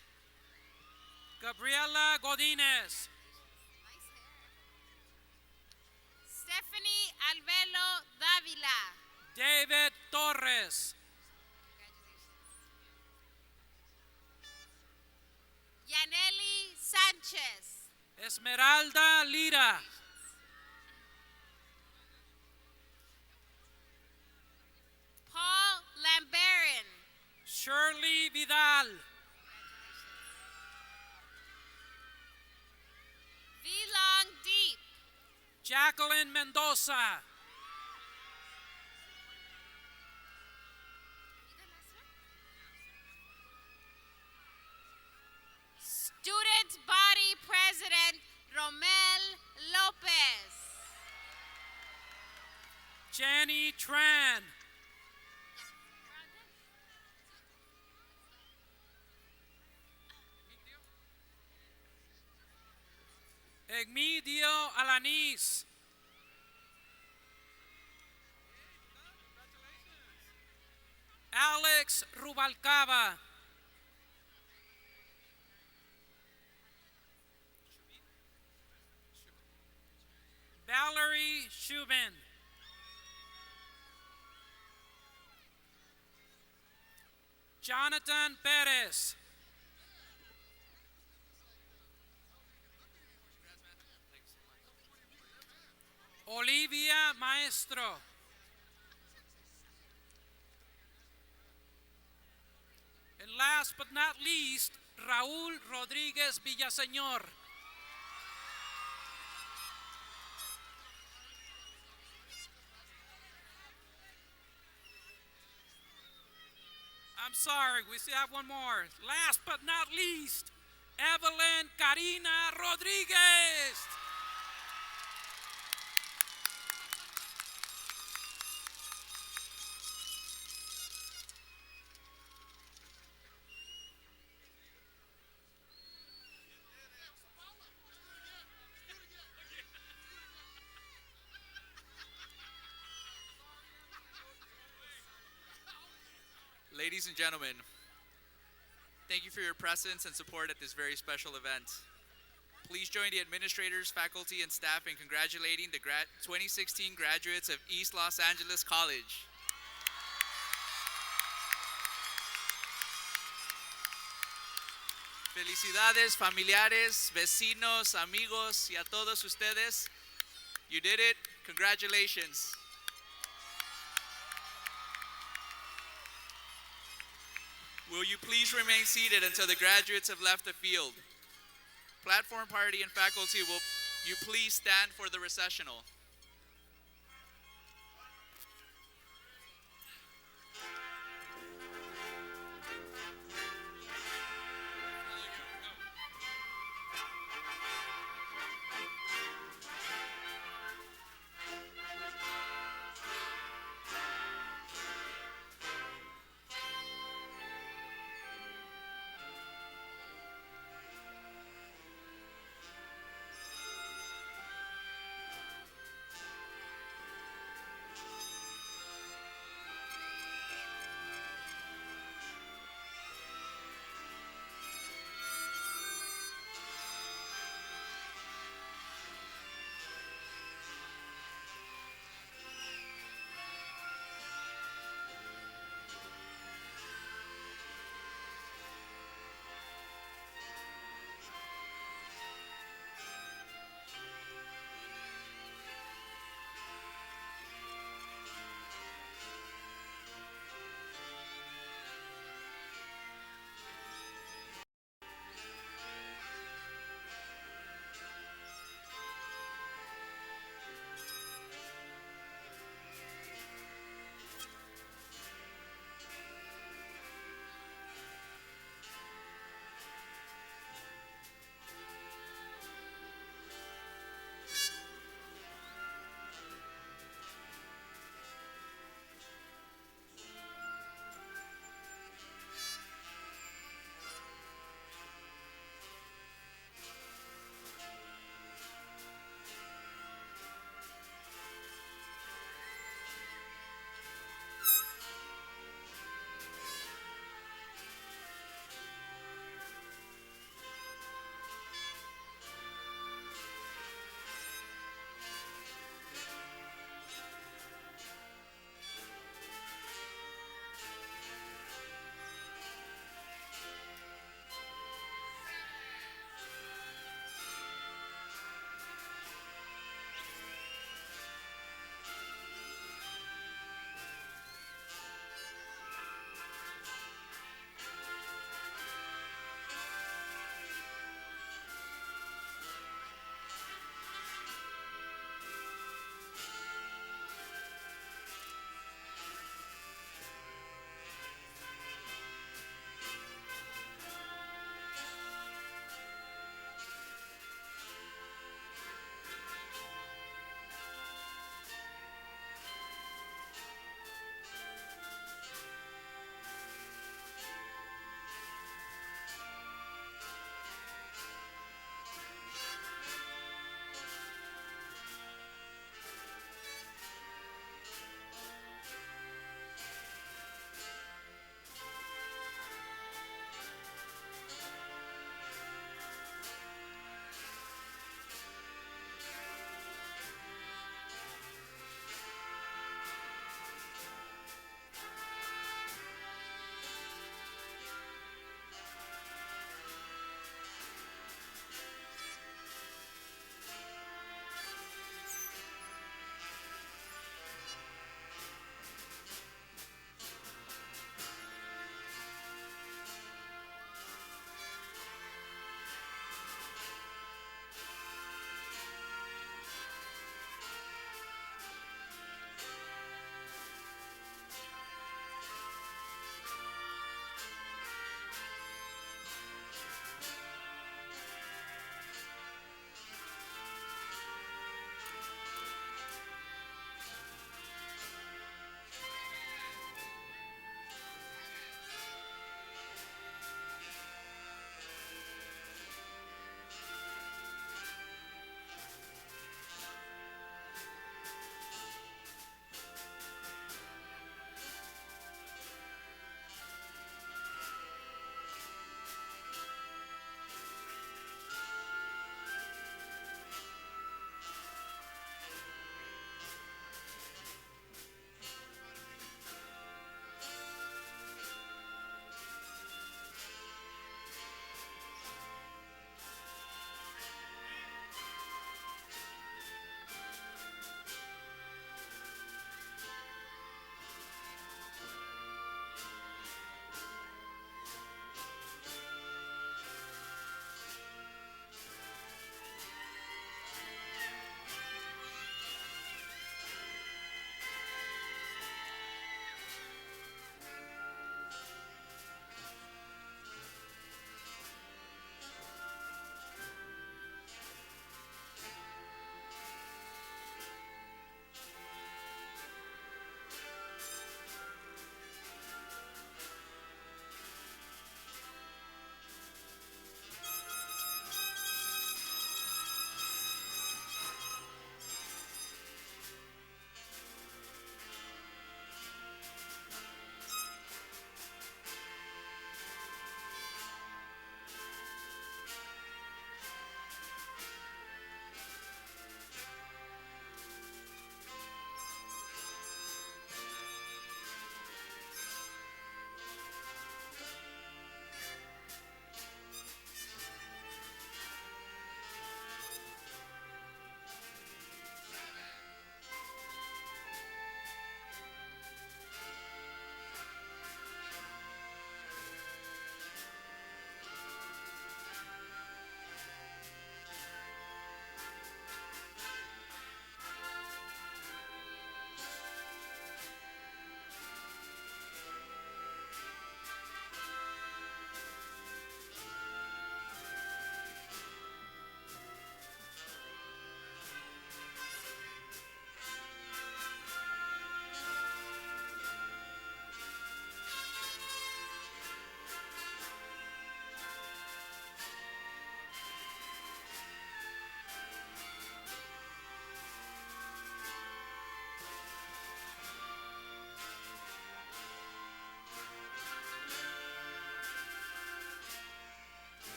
Gabriela Godínez. Stephanie Alvelo Dávila. David Torres. Yaneli Sánchez. Esmeralda Lira. Paul Lambarin. Shirley Vidal. Vilong Deep. Jacqueline Mendoza. Student Body President Romel Lopez. Jenny Tran. Egmedio Alanis. Alex Rubalcaba. Valerie Shubin. Jonathan Perez. Olivia Maestro. And last but not least, Raúl Rodríguez Villaseñor. I'm sorry, we still have one more. Last but not least, Evelyn Karina Rodriguez. Ladies and gentlemen, thank you for your presence and support at this very special event. Please join the administrators, faculty, and staff in congratulating the 2016 graduates of East Los Angeles College. Felicidades, familiares, vecinos, amigos, y a todos ustedes. You did it. Congratulations. Will you please remain seated until the graduates have left the field? Platform party and faculty will you please stand for the recessional?